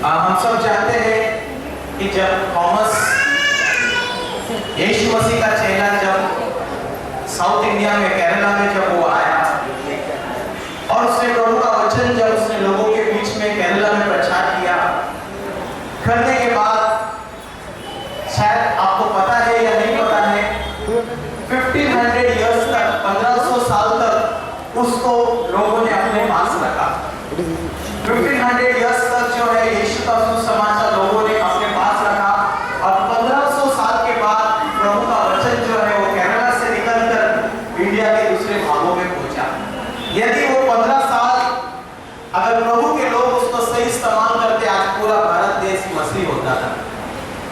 हम सब जानते हैं कि जब थॉमस यीशु मसीह का चेला जब साउथ इंडिया में केरला में जब वो आया और उसने प्रभु का वचन जब उसने लोगों के बीच में केरला में प्रचार किया, करने के बाद शायद आपको पता है या नहीं पता है, 1500 इयर्स तक 1500 साल तक उसको लोगों ने अपने पास रखा। 1500 इयर्स तक जो है यीशु का सुसमाचार लोगों ने अपने पास रखा और 1500 साल के बाद प्रभु का वचन जो है वो केरला से निकलकर इंडिया के दूसरे भागों में पहुंचा। यदि वो 15 साल अगर प्रभु के लोग उसको सही इस्तेमाल करते, आज पूरा भारत देश मसीह होता था।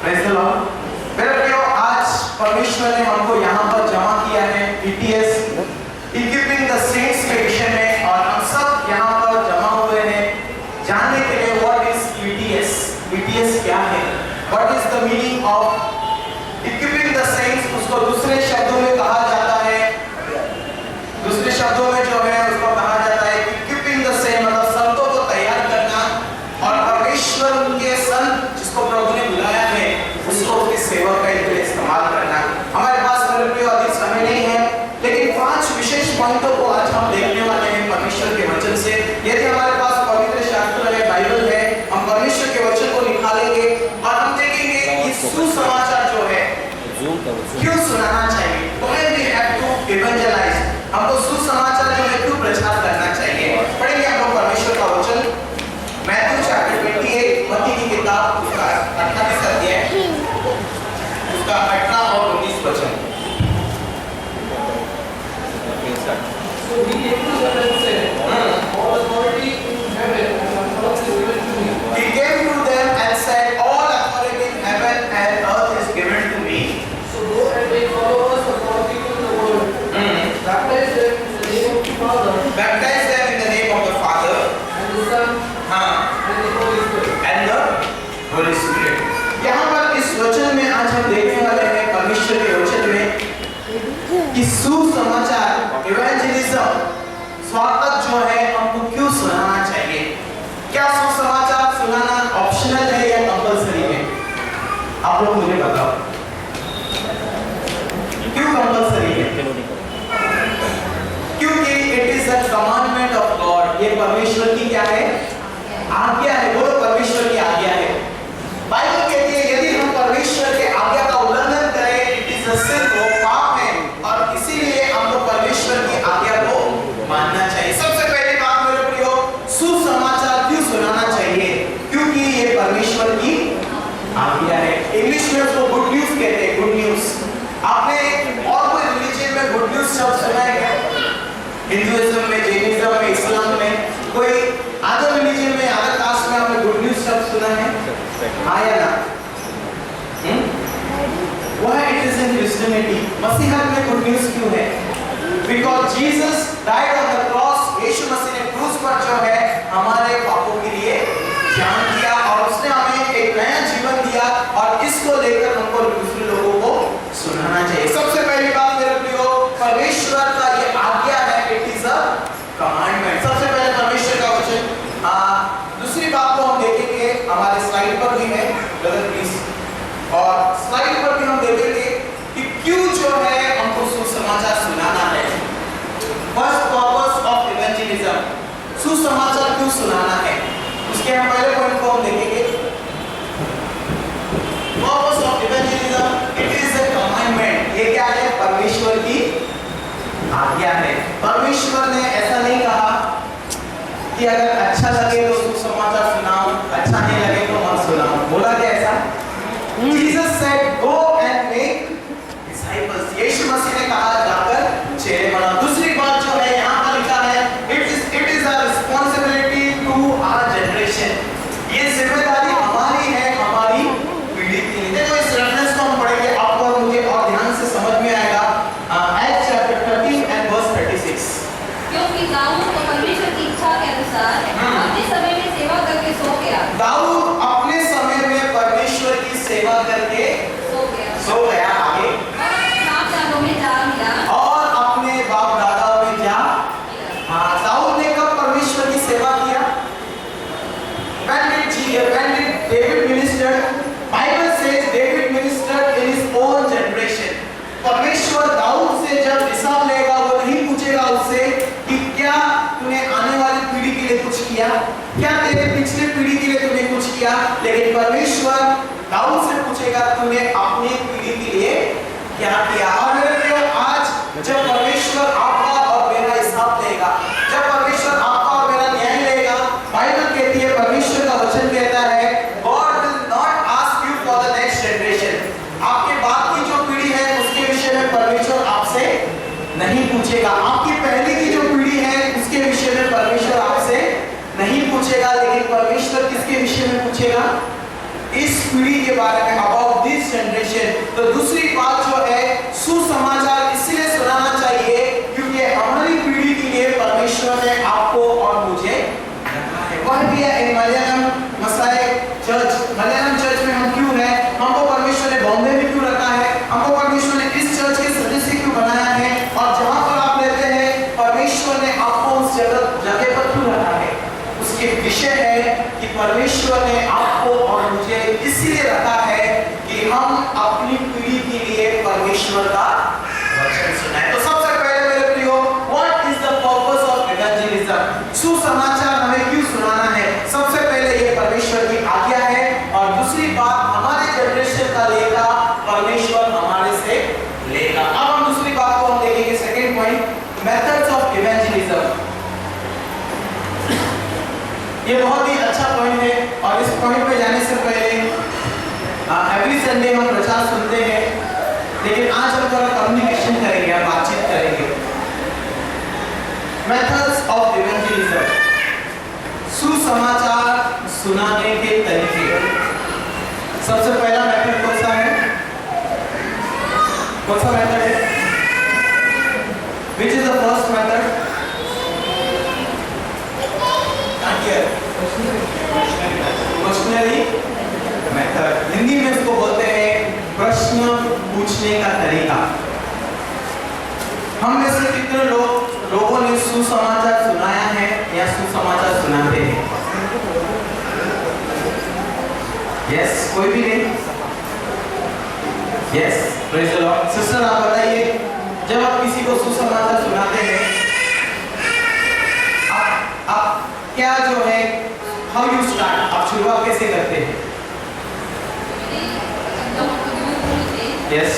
Praise the Lord. मेरे प्रियो, आज परमेश्वर ने हमको यहाँ पर जमा किया है ETS इक्विपिंग द सेंट्स के विषय में, और हम सब यहाँ पर जमा हुए हैं जानने के लिए व्हाट इज ETS। ETS क्या है? What is the meaning of equipping the saints? उसको दूसरे शब्दों में कहा जाता है, दूसरे शब्दों में जो है उसको कहा जाता है इक्विपिंग द सेंट्स, मतलब संतों को तैयार करना और परमेश्वर उनके संत जिसको प्रभु ने बुलाया है उसको उसकी सेवा के लिए इस्तेमाल करना। हमारे पास मेरे प्रियो अधिक समय नहीं है, लेकिन 5 विशेष पॉइंटों को आज हम देखने वाले हैं परमेश्वर के वचन से। यदि हमारे पास पवित्र शास्त्र है, बाइबल है, हम परमेश्वर के वचन को निकालेंगे और हम देखेंगे कि सुसमाचार जो है क्यों सुनाना चाहिए। Why we have to evangelize? हमको सुसमाचार जो है क्यों प्रचार करना चाहिए। पढ़ेंगे हम लोग परमेश्वर का वचन, मैथ्यू चैप्टर 28, मत्ती की किताब उसका 28 अध्याय, उसका 18 और 19 वचन। So he came to them and said, all authority in heaven and on earth is given to me. He came to them and said, all authority in heaven and earth is given to me. So go and make followers of all people in the world. Baptize them in the name of the Father. Baptize them in the name of the Father And the Son and the Holy Spirit. and the Holy Spirit. यहाँ पर इस वचन में आज हम देखने वाले हैं परमेश्वर के वचन में कि सुसमाचार इवेंजलिज्म स्वागत जो है हमको क्यों सुनाना चाहिए। क्या सुसमाचार सुनाना ऑप्शनल है या कंपलसरी है? आप लोग मुझे बताओ, क्यों कंपलसरी है? क्योंकि it is a commandment of God. ये परमेश्वर की क्या है? आज्ञा है। वो परमेश्वर की आज्ञा है। बाइबल कहती है यदि हम परमेश्वर के आज्ञा का उल्लंघन करें, इट इज अ सिन, वो पाप है, और इसीलिए हमको परमेश्वर की आज्ञा को मानना चाहिए। सबसे पहली बात मेरे प्रियो, सुसमाचार क्यों सुनाना चाहिए? क्योंकि ये परमेश्वर की आज्ञा है। इंग्लिश में उसको गुड न्यूज कहते हैं, गुड न्यूज। आपने और कोई रिलीजन में गुड न्यूज शब्द सुना है क्या? हिंदुइज्म में, जैनिज्म में, इस्लाम में, कोई अदर रिलीजन में, अदर कास्ट में आपने गुड न्यूज शब्द सुना है? हाँ या ना? Why it is in Christianity? मसीहत में गुड न्यूज क्यों है? Because Jesus died on the cross. यीशु मसीह ने क्रूस पर जो है हमारे पापों के लिए जान दिया और उसने हमें एक नया जीवन दिया, और इसको लेकर हमको दूसरे लोगों को सुनाना चाहिए। सबसे पहली बात मेरे प्रियो, परमेश्वर का ये आज्ञा है, इट इज अ कमांडमेंट। सबसे पहले परमेश्वर का वचन। दूसरी बात को हम देखेंगे, हमारे स्लाइड पर भी है ब्रदर प्लीज, और स्लाइड पर भी हम देखेंगे कि क्यों जो है हमको सुसमाचार सुनाना है। फर्स्ट पर्पस ऑफ इवेंजलिज्म, सुसमाचार क्यों सुनाना है, उसके हम पहले पॉइंट को हम देखेंगे। Purpose of evangelism, it is a commandment. ये क्या है? परमेश्वर की आज्ञा है। परमेश्वर ने ऐसा नहीं कहा कि अगर अच्छा लगे तो सुसमाचार सुनाओ, अच्छा नहीं लगे तो मत सुनाओ। बोला क्या ऐसा? Jesus said, go and make disciples. यीशु मसीह ने कहा जाकर चेले बनाओ। दूसरी बात जो है यहाँ पर लिखा है, it is a responsibility to our generation. ये जिम्मेदारी हमारी है, हमारी पीढ़ी की। देखो इस रेफरेंस को हम पढ़ेंगे, आपको और मुझे और ध्यान से समझ में आएगा। Acts chapter 13 and verse 36. क्योंकि दाऊद को परमेश्वर की इच्छा के अनुसार अपने समय में सेवा करके सो गया। दाऊद अपने समय में परमेश्वर की सेवा करके सो गया। आगे, और अपने बाप दादाओं में जा। हाँ, दाऊद ने कब परमेश्वर की सेवा किया? When did David ministered. Bible says David ministered in his own generation. परमेश्वर दाऊद से जब हिसाब लेगा वो नहीं पूछेगा उससे कि क्या तूने आने वाली पीढ़ी के लिए कुछ किया, क्या तेरे पिछले पीढ़ी के लिए तूने कुछ किया, लेकिन परमेश्वर दाऊद से पूछेगा तूने अपनी पीढ़ी के लिए क्या किया। और मेरे प्रियो, आज जब परमेश्वर आपका और मेरा हिसाब लेगा, जब परमेश्वर आपका और मेरा न्याय लेगा, बाइबल कहती है, परमेश्वर का वचन कहता है, God will not ask you for the next generation. आपके बाद की जो पीढ़ी है उसके विषय में परमेश्वर आपसे नहीं पूछेगा। आपकी पहले की जो पीढ़ी है उसके विषय में परमेश्वर आपसे नहीं पूछेगा, लेकिन परमेश्वर किसके विषय में पूछेगा? इस पीढ़ी के बारे में, अबाउट दिस जनरेशन। तो दूसरी बात जो है, सुसमाचार इसलिए सुनाना चाहिए क्योंकि हमारी पीढ़ी के लिए परमेश्वर ने आपको और मुझे रखा है। वह भी है इन मलयालम मसाई चर्च। मलयालम चर्च में हम क्यों हैं? हमको परमेश्वर ने बॉम्बे में क्यों रखा है? हमको परमेश्वर ने इस चर्च के सदस्य क्यों बनाया है? और जहाँ पर आप रहते हैं, परमेश्वर ने आपको उस जगह पर क्यों रखा है? उसके विषय है कि परमेश्वर ने आपको और मुझे इसलिए रखा है कि हम अपनी पीढ़ी के लिए परमेश्वर का वचन सुनाएं। तो सबसे पहले मेरे प्रियो, what is the purpose of evangelism? सुसमाचार हमें क्यों सुनाना है? सबसे पहले ये परमेश्वर की आज्ञा है, और दूसरी बात, हमारे जनरेशन का लेगा परमेश्वर हमारे से लेगा। अब हम दूसरी बात को हम देखेंगे, second point, methods of evangelism. ये बहुत ही अच्छा पॉइंट है, और इस पॉइंट पे जाने से पहले एवरी संडे हम प्रचार सुनते हैं, लेकिन आज हम थोड़ा कम्युनिकेशन करेंगे, हम बातचीत करेंगे। मेथड्स ऑफ इवेंजलिज्म, सुसमाचार सुनाने के तरीके। सबसे पहला मेथड कौन सा है? कौन सा मेथड है? Which is the first method? Questionnaire method. Hindi में इसको बोलते हैं प्रश्न पूछने का तरीका। हम में से कितने लोगों ने सुसमाचार सुनाया है या सुसमाचार सुनाते हैं? यस, कोई भी नहीं? Yes, praise the Lord. Sister आप बताइए, जब आप किसी को सुसमाचार सुनाते हैं, आप क्या जो है, हाउ यू स्टार्ट, आप शुरुआत कैसे करते हैं? यस,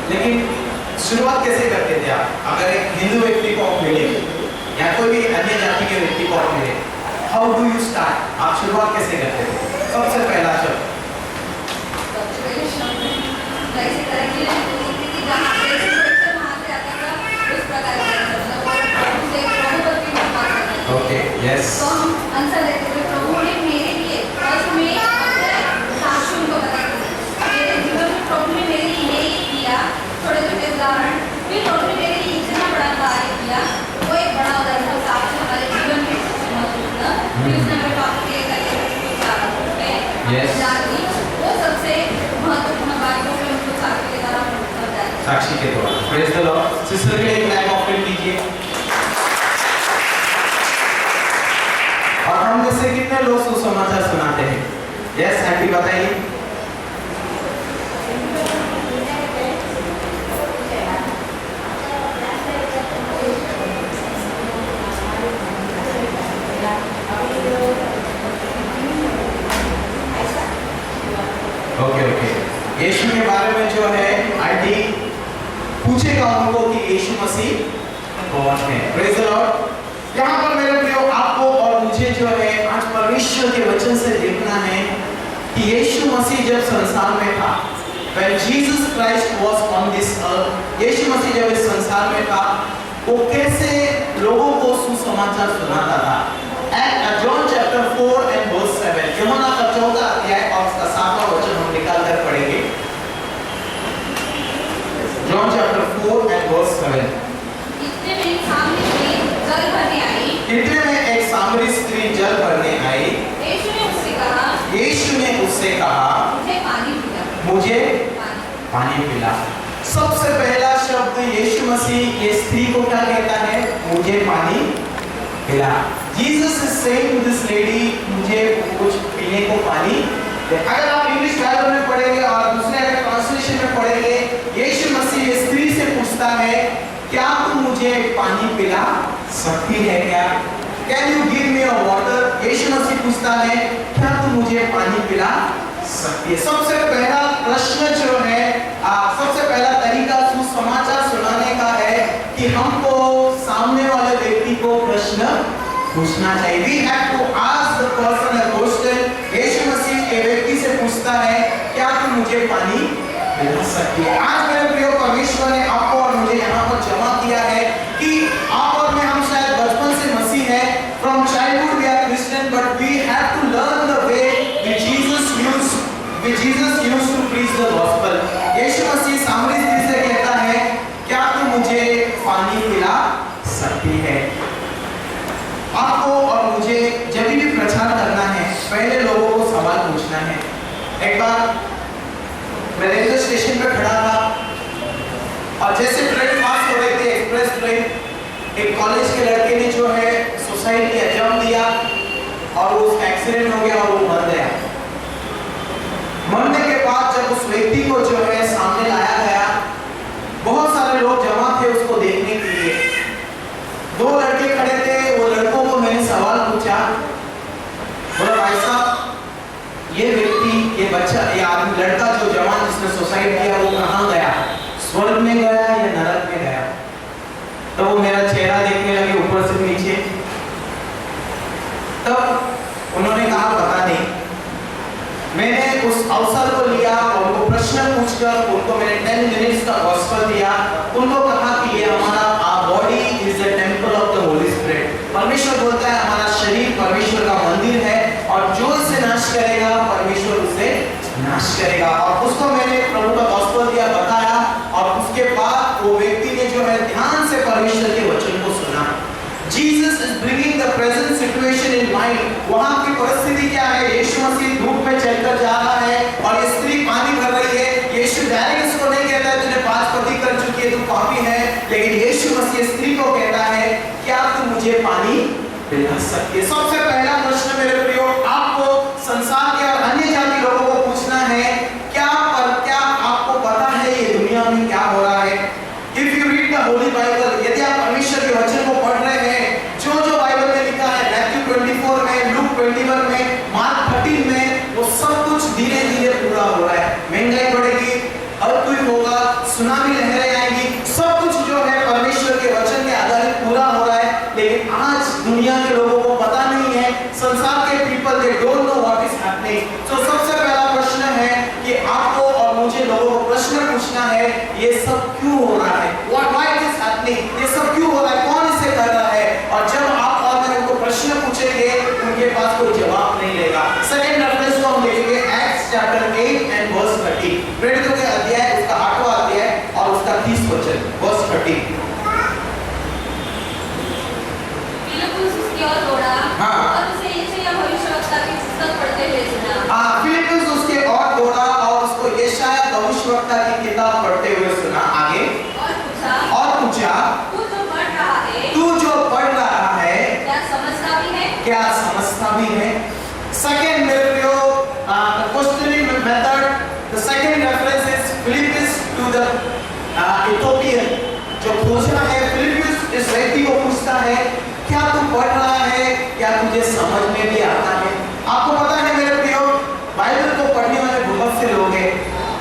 लेकिन शुरुआत कैसे करते थे आप? अगर एक हिंदू व्यक्ति को आप मिले या कोई भी अन्य जाति के व्यक्ति को आप मिले, हाउ डू यू स्टार्ट? आप शुरुआत कैसे करते थे? सबसे पहला शब्द ओके, यस, तो हम आंसर देते थे, प्रभु ने मेरे लिए फर्स्ट में साक्षी उनको बताई, मेरे जीवन में प्रभु ने मेरे लिए ये किया, थोड़े छोटे उदाहरण, फिर प्रभु ने मेरे लिए इतना बड़ा कार्य किया, वो एक बड़ा उदाहरण था, साक्षी हमारे जीवन में महत्वपूर्ण, फिर उसने हमें पाप के Yes. जाती, वो सबसे महत्वपूर्ण बात जो मैं उनको साक्षी के द्वारा बताया, साक्षी के द्वारा। Praise the Lord. सिस्टर के लिए एक क्लैप ऑफरिंग कीजिए। और हम में से कितने लोग सुसमाचार सुनाते हैं? यस, आंटी बताइए। ओके ओके, यीशु के बारे में जो है आंटी पूछेगा उनको कि यीशु मसीह कौन है। Praise the Lord. यहाँ पर मेरे प्रियो, आपको और मुझे जो है आज परमेश्वर के वचन से देखना है कि यीशु मसीह जब संसार में था, when Jesus Christ was on this earth, यीशु मसीह जब इस संसार में था, वो कैसे लोगों को सुसमाचार सुनाता था। जॉन चैप्टर 4 and verse 7, यूहन्ना का 4वां अध्याय और उसका 7वां वचन हम निकाल कर पढ़ेंगे। मुझे पानी पिला। सबसे पहला शब्द यीशु मसीह ये स्त्री को क्या कहता है? मुझे पानी पिला। Jesus is saying to this lady, मुझे कुछ पीने को पानी दे। अगर आप इंग्लिश बाइबल में पढ़ेंगे और दूसरे अगर ट्रांसलेशन में पढ़ेंगे, यीशु मसीह इस स्त्री से पूछता है, क्या तुम मुझे पानी पिला सकती है क्या? Can you give me a water? Yeshu Masih पूछता है, क्या तुम मुझे पानी पिला सकती है? सबसे पहला प्रश्न जो है, सबसे पहला तरीका सुसमाचार सुनाने का है कि हमको सामने वाले व्यक्ति को प्रश्न पूछना चाहिए। We have to ask the person a question. यीशु मसीह के व्यक्ति से पूछता है, क्या तुम मुझे पानी पिला सकती है? आज मेरे प्रिय परमेश्वर ने आपको और मुझे यहाँ पर जमा किया है कि आप और मैं, हम शायद बचपन से मसीह हैं, from childhood we are Christian, but we have to learn the way which Jesus used to preach the gospel. यीशु मसीह सामने से कहता है, क्या तुम मुझे पानी पिला सकती है? आपको और मुझे जब भी प्रचार करना है, पहले लोगों को सवाल पूछना है। एक बार मैं रेलवे स्टेशन पे खड़ा था और जैसे ट्रेन पास हो रही थी, एक्सप्रेस ट्रेन, एक कॉलेज के लड़के ने जो है सुसाइड किया, जम दिया और उसका एक्सीडेंट हो गया और वो मर गया। मरने के बाद जब उस व्यक्ति को जो है सामने लाया गया, बहुत सारे लोग जमा थे उसको देखने के लिए। दो लड़के खड़े थे, वो लड़कों को मैंने सवाल पूछा, बोला भाई साहब, ये व्यक्ति, ये बच्चा, ये आदमी, लड़का जो जवान जिसने सुसाइड किया, वो कहाँ गया? स्वर्ग में गया या नरक में गया? तो वो मेरा चेहरा देखने लगे ऊपर से नीचे। तब उन्होंने कहा पता नहीं। मैंने उस अवसर को लिया और उनको प्रश्न पूछकर उनको मैंने 10 मिनट्स का गॉस्पेल दिया। उनको कहा कि ये हमारा body is the temple of the Holi spirit. परमेश्वर बोलता है हमारा शरीर परमेश्वर का मंदिर है और जो इसे नाश करेगा परमेश्वर उसे नाश करेगा। और उसको मैंने प्रभु का गॉस्पेल दिया, बताया, और उसके बाद वो व्यक्ति ने जो है ध्यान से परमेश्वर के वचन को सुना। Jesus is bringing the present situation in mind. वहाँ की परिस्थिति क्या है? यीशु मसीह धूप में चलकर जा रहा है और ये स्त्री पानी भर रही है। यीशु डायरेक्ट इसको नहीं कहता है तूने 5 पति कर चुकी है, तू पापी है, लेकिन यीशु मसीह स्त्री को कहता है, क्या तू मुझे पानी पिला सकती है? सबसे पहला प्रश्न मेरे प्रियो, आपको संसार के और अन्य जाति लोगों को पूछना है, क्या आपको पता है ये दुनिया में क्या हो रहा है? If you read the Holy Bible, यदि आप परमेश्वर के वचन को पढ़ रहे हैं, जो बाइबल में लिखा है, मैथ्यू 24 में, लूक 21 में, मार्क 13 में, वो सब कुछ धीरे धीरे पूरा हो रहा है। महंगाई बढ़ेगी, अर्थक्वेक होगा, सुनामी लहरें आएंगी, सब कुछ जो है परमेश्वर के वचन के आधारित पूरा हो रहा है। लेकिन आज दुनिया के लोगों को पता नहीं है, संसार के people they don't know what is happening. तो सबसे पहला प्रश्न है कि आपको और मुझे लोगों को प्रश्न पूछना है, ये सब क्यों हो रहा है? Why is this happening? ये सब क्यों हो रहा है? कौन इसे कर रहा है? और जब आप और मैं उनको प्रश्न पूछेंगे, उनके पास कोई जवाब नहीं लेगा। सेकंड रेफरेंस को हम देखेंगे एक्ट्स चैप्टर 8 एंड वर्स 30। प्रेरितों के अध्याय, उसका 8वां अध्याय और उसका 30 वचन, वर्स 30। फिलिप्पुस उसकी ओर दौड़ा और उसे यशायाह भविष्यवक्ता की पुस्तक पढ़ते हुए सुना। फिलिप्पुस उसके ओर दौड़ा और उसको यशायाह भविष्यवक्ता की किताब पढ़ते हुए सुना। आगे और पूछा, तू जो पढ़ रहा है क्या समझता भी है? सेकंड मेरे प्रियो, questioning method, the second reference is Philippus to the Ethiopian. जो पूछना है, फिलिप्पस इस व्यक्ति को पूछता है, क्या तू पढ़ रहा है, क्या तुझे समझ में भी आता है? आपको पता है मेरे प्रियो, बाइबल को पढ़ने वाले बहुत से लोग हैं।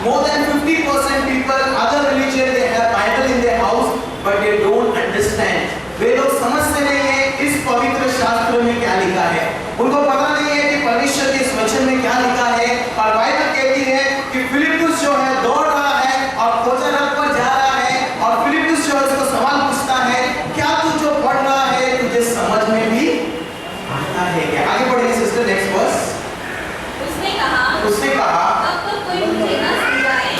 More than 50% people, other religion, they have Bible in their house, but they don't understand. वे लोग समझते नहीं है इस पवित्र शास्त्र में क्या लिखा है। उनको पता नहीं है कि परमेश्वर के इस वचन में क्या लिखा है। और बाइबल कहती है कि फिलिप्पुस जो है दौड़ रहा है और खोजा रथ पर जा रहा है, और फिलिप्पुस जो है उसको सवाल पूछता है, क्या तू जो पढ़ रहा है तुझे समझ में भी आता है क्या? आगे बढ़ेंगे सिस्टर, नेक्स्ट वर्स। उसने कहा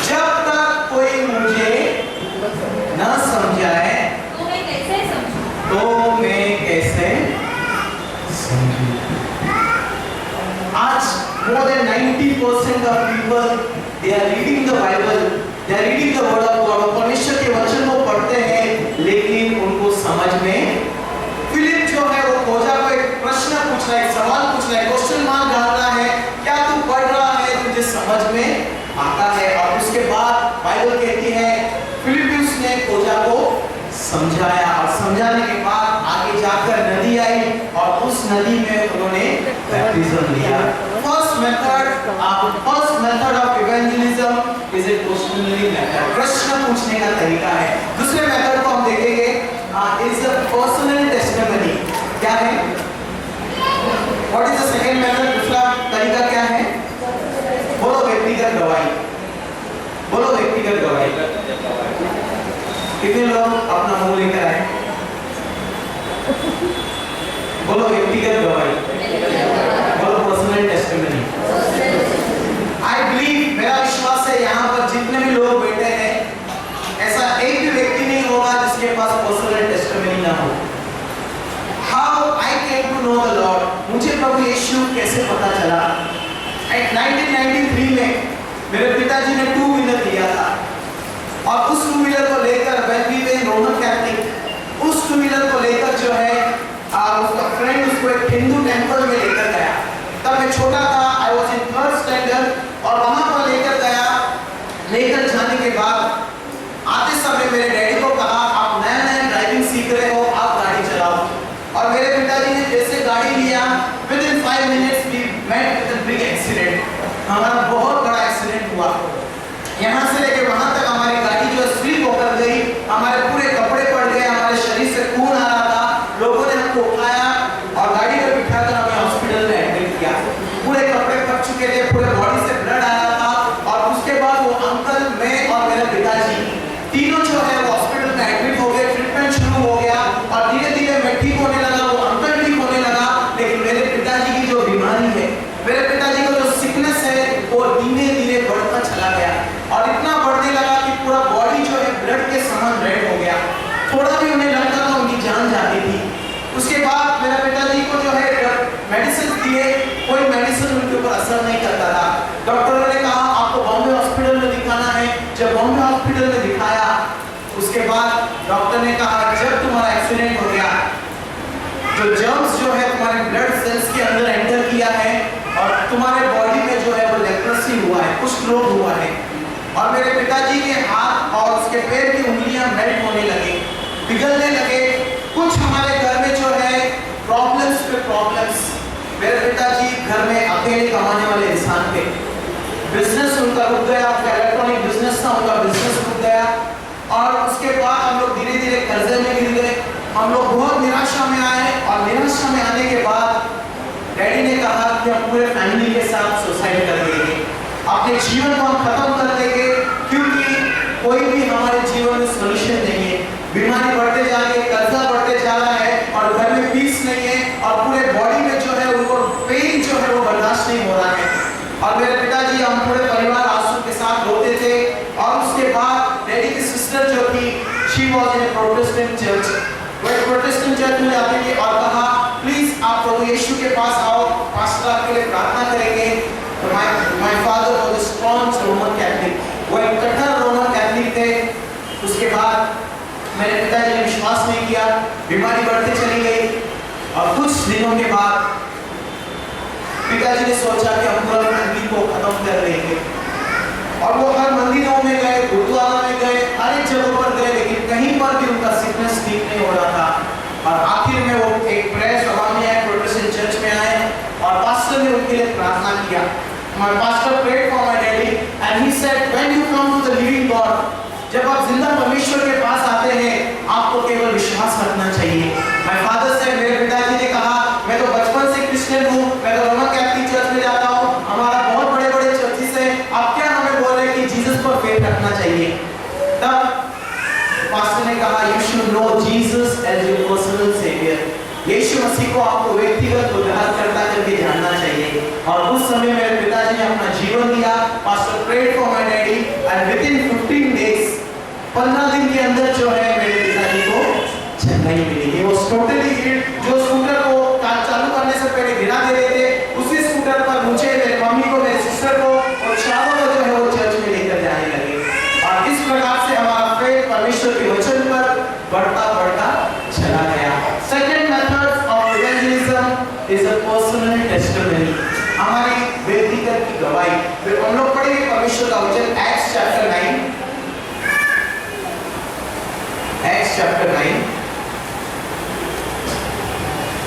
जब तक कोई मुझे न समझाए तो मैं कैसे समझूं? आज more than 90% of people, they are reading the Bible, they are reading the word of God, परमेश्वर के वचन को पढ़ते हैं, लेकिन उनको समझ में फिलिप जो है वो खोजा को एक प्रश्न पूछ रहा है, एक सवाल पूछ रहा है, क्वेश्चन मार्क डाल रहा है, क्या तू पढ़ रहा है, तुझे समझ में आता है? और उसके बाद बाइबल कहती है फिलिप्पुस ने खोजा को समझाया, और समझाने के बाद आगे जाकर नदी आई और उस नदी में उन्होंने बैप्टिज्म लिया। First method of evangelism is a questionnaire method, प्रश्न पूछने का तरीका है। दूसरे मेथड को हम देखेंगे, इज अ पर्सनल टेस्टिमनी। क्या है? What is the second method? दूसरा तरीका क्या है? बोलो व्यक्तिगत गवाही, बोलो व्यक्तिगत गवाही। कितने लोग अपना मुंह लेकर आए? बोलो व्यक्तिगत गवाही, बोलो पर्सनल टेस्टिमनी। आई बिलीव, मेरा विश्वास है यहाँ पर जितने भी लोग बैठे हैं, ऐसा एक भी व्यक्ति नहीं होगा जिसके पास पर्सनल टेस्टिमनी ना हो। How I came to know the lord, मुझे प्रभु यीशु कैसे पता चला? 1993 में मेरे पिताजी ने 2 व्हीलर लिया था, और उस 2 व्हीलर को लेकर रोमन कैथलिक, उस 2 व्हीलर को लेकर जो है उसका फ्रेंड उसको एक हिंदू टेंपल में लेकर गया। तब मैं छोटा था, I was in 3rd standard, और वहां पर लेकर गया। लेकर जाने के बाद आते समय मेरे डैडी को कहा, आप नया नया ड्राइविंग सीख रहे हो, आप गाड़ी चलाओ। और मेरे पिताजी ने जैसे गाड़ी लिया, within 5 minutes we met with a big accident. हमारा बहुत बड़ा एक्सीडेंट हुआ। यहाँ से लेके वहां तक हमारी गाड़ी जो स्लिप होकर गई, हमारे पूरे कपड़े पड़ गए, हमारे शरीर से खून आ रहा था। लोगों ने हमको उठाया और गाड़ी में बिठाकर हमें हॉस्पिटल में एडमिट किया। पूरे कपड़े फट चुके थे, पूरे बॉडी से ब्लड आ रहा था। और उसके बाद वो अंकल, मैं और मेरे पिताजी तीनों जो है वो हॉस्पिटल में एडमिट हो गए। ट्रीटमेंट शुरू हो गया और धीरे धीरे मैं ठीक होने लगा, वो अंकल ठीक होने लगा। लेकिन मेरे पिताजी की जो बीमारी है, मेरे पिताजी का जो सिकनेस है, वो धीरे धीरे बढ़ता चला गया, और इतना बढ़ने लगा कि पूरा बॉडी जो है ब्लड के समान रेड हो गया। थोड़ा भी उन्हें लगता था उनकी जान जाती थी। उसके बाद मेरे पिताजी को जो है मेडिसिन दिए, कोई मेडिसिन उनके ऊपर असर नहीं करता था। डॉक्टरों ने कहा आपको बॉम्बे हॉस्पिटल में दिखाना है। जब बॉम्बे हॉस्पिटल में दिखाया, उसके बाद डॉक्टर ने कहा जब तुम्हारा एक्सीडेंट हो गया, जो जर्म्स जो है तुम्हारे ब्लड सेल्स के अंदर एंटर किया है, और तुम्हारे बॉडी में जो है वो लेप्रोसी हुआ है, कुष्ठ रोग हुआ है। और मेरे पिताजी के हाथ और उसके पैर की उंगलियां मेल्ट होने लगे, पिघलने लगे। कुछ हमारे घर में जो है प्रॉब्लम्स पे प्रॉब्लम्स। मेरे पिताजी घर में अकेले कमाने वाले इंसान थे। बिजनेस उनका रुक गया, उनका इलेक्ट्रॉनिक बिजनेस था, उनका बिजनेस रुक गया। और उसके बाद हम लोग धीरे धीरे कर्जे में गिर गए। हम लोग बहुत निराशा में आए, और निराशा में आने के बाद डैडी ने कहा कि हम पूरे फैमिली के साथ सुसाइड कर देंगे, अपने जीवन को हम खत्म कर देंगे, क्योंकि कोई भी हमारे जीवन में सॉल्यूशन नहीं है। बीमारी बढ़ते जा रही है, कर्जा बढ़ते जा रहा है, और घर में पीस नहीं है, और पूरे बॉडी में जो है उनको पेन जो है वो बर्दाश्त नहीं हो रहा है। और मेरे पिताजी, हम पूरे परिवार आंसू के साथ रोते थे। और उसके बाद डैडी की सिस्टर जो थी, she was in a Protestant church, वो एक प्रोटेस्टेंट चर्च में जाती थी, और कहा प्लीज आप प्रभु यीशु के पास आओ, पास्टर आपके लिए प्रार्थना करेंगे। तो my father was a strong Roman Catholic, वो एक कट्टर रोमन कैथलिक थे। उसके बाद मेरे पिताजी ने विश्वास नहीं किया, बीमारी बढ़ती चली गई। और कुछ दिनों के बाद पिताजी ने सोचा कि हम पूरा फैमिली को खत्म कर देंगे। और वो हर मंदिरों में गए, गुरुद्वारा में गए, हर एक जगह पर गए, लेकिन कहीं पर भी उनका सिकनेस ठीक नहीं हो रहा था। और आखिर में वो एक प्रेयर सभा में आए, प्रोटेस्टेंट चर्च में आए, और पास्टर ने उनके लिए प्रार्थना किया। My pastor prayed for my daddy and he said, when you come to the living God, जब आप जिंदा परमेश्वर के पास आते हैं, आपको केवल विश्वास रखना चाहिए। My father said, मेरे पिताजी ने कहा, मैं तो बचपन से क्रिश्चियन हूँ, मैं तो रोमन कैथलिक चर्च में जाता हूँ, हमारा बहुत बड़े बड़े चर्चेस हैं, आप क्या हमें बोल रहे हैं कि जीसस पर फेथ रखना चाहिए? तब पास्टर ने कहा, you should know Jesus as your personal savior। यीशु मसीह को आपको व्यक्तिगत उद्धारकर्ता करके जानना चाहिए। और उस समय मेरे पिताजी ने अपना जीवन दिया। Pastor prayed for my daddy and within 15 days, 15 दिन के अंदर जो है मेरे पिताजी को चंगाई मिली। He was totally healed. जो स्कूटर को चालू करने से पहले गिरा दे रहे थे, उसी स्कूटर पर मुझे, मेरे मम्मी को, मेरे सिस्टर को और चारों को जो है वो चर्च में is a personal testimony. हमारी व्यक्तिगत की गवाही। फिर हम लोग पढ़ेंगे परमेश्वर का वचन Acts chapter 9, Acts chapter 9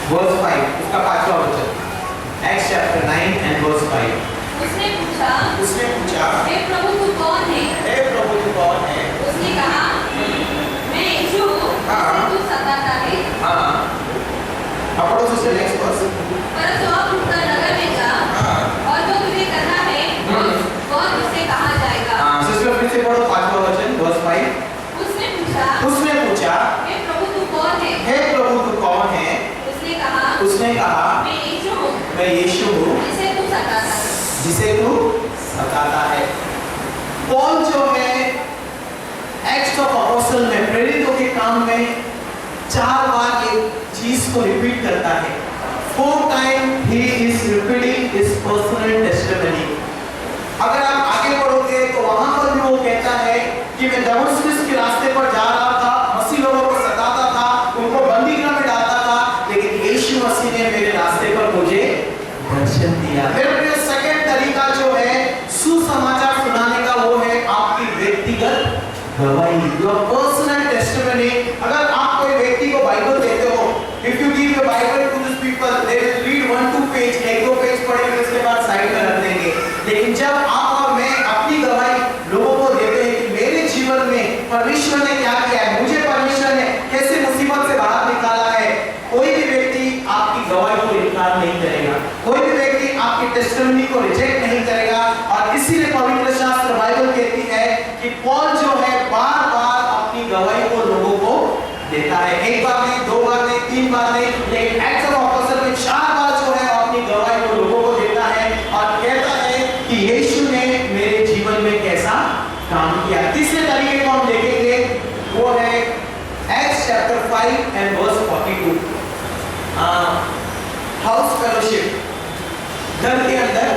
verse 5, उसका 5वां वचन। Acts chapter 9 and verse 5। उसने पूछा, हे प्रभु तू कौन है? हे प्रभु तू कौन है? उसने कहा, मैं यीशु हूँ, जिसे तू सताता है। हाँ। अब पढ़ो सिस्टर नेक्स्ट वर्स। परंतु अब उठकर नगर में जा, और जो तुझे करना है वह तुझसे कहा जाएगा। सिस्टर फिर से पढ़ो 5वां वचन verse 5। उसने पूछा, हे प्रभु तू कौन है? हे प्रभु तू कौन है? उसने कहा, मैं यीशु हूँ, जिसे तू सताता है। पौल जो है एक्ट्स ऑफ अपोस्टल में प्रेरितों के काम में 4 बार एक चीज को रिपीट करता है। 4 time he is repeating his personal testimony. अगर आप आगे पढ़ोगे तो वहां पर भी वो कहता है कि मैं दमस्कस के रास्ते पर जा रहा था, मसीह लोगों को सताता था, उनको बंदीगृह में डालता था, लेकिन यीशु मसीह ने मेरे रास्ते पर मुझे दर्शन दिया। फिर सेकंड तरीका जो है सुसमाचार सुनाने का, वो है आपकी व्यक्तिगत गवाही, योर पर्सनल टेस्टिमनी। अगर आप कोई व्यक्ति को बाइबल देते हो, if you give the Bible to this people, they will read 1-2 page, 1-2 page पढ़ेंगे, उसके बाद साइड में रख देंगे। लेकिन जब आप और मैं अपनी गवाही लोगों को देते हैं कि मेरे जीवन में परमेश्वर ने क्या किया है, मुझे परमेश्वर ने कैसे मुसीबत से बाहर निकाला है, कोई भी व्यक्ति आपकी गवाही को इनकार नहीं करेगा, कोई भी व्यक्ति आपकी टेस्टिमनी को रिजेक्ट नहीं करेगा। और इसीलिए पवित्र शास्त्र बाइबल कहती है कि पौल जो है बार-बार अपनी गवाही को लोगों को देता है। एक बार नहीं, 2 बार नहीं, 3 बार नहीं, लेकिन एक्ट्स ऑफ अपोस्टल में 4 बार जो है अपनी गवाही को लोगों को देता है और कहता है कि यीशु ने मेरे जीवन में कैसा काम किया। तीसरे तरीके को हम देखेंगे, वो है Acts chapter 5 and verse 42। House fellowship, घर के अंदर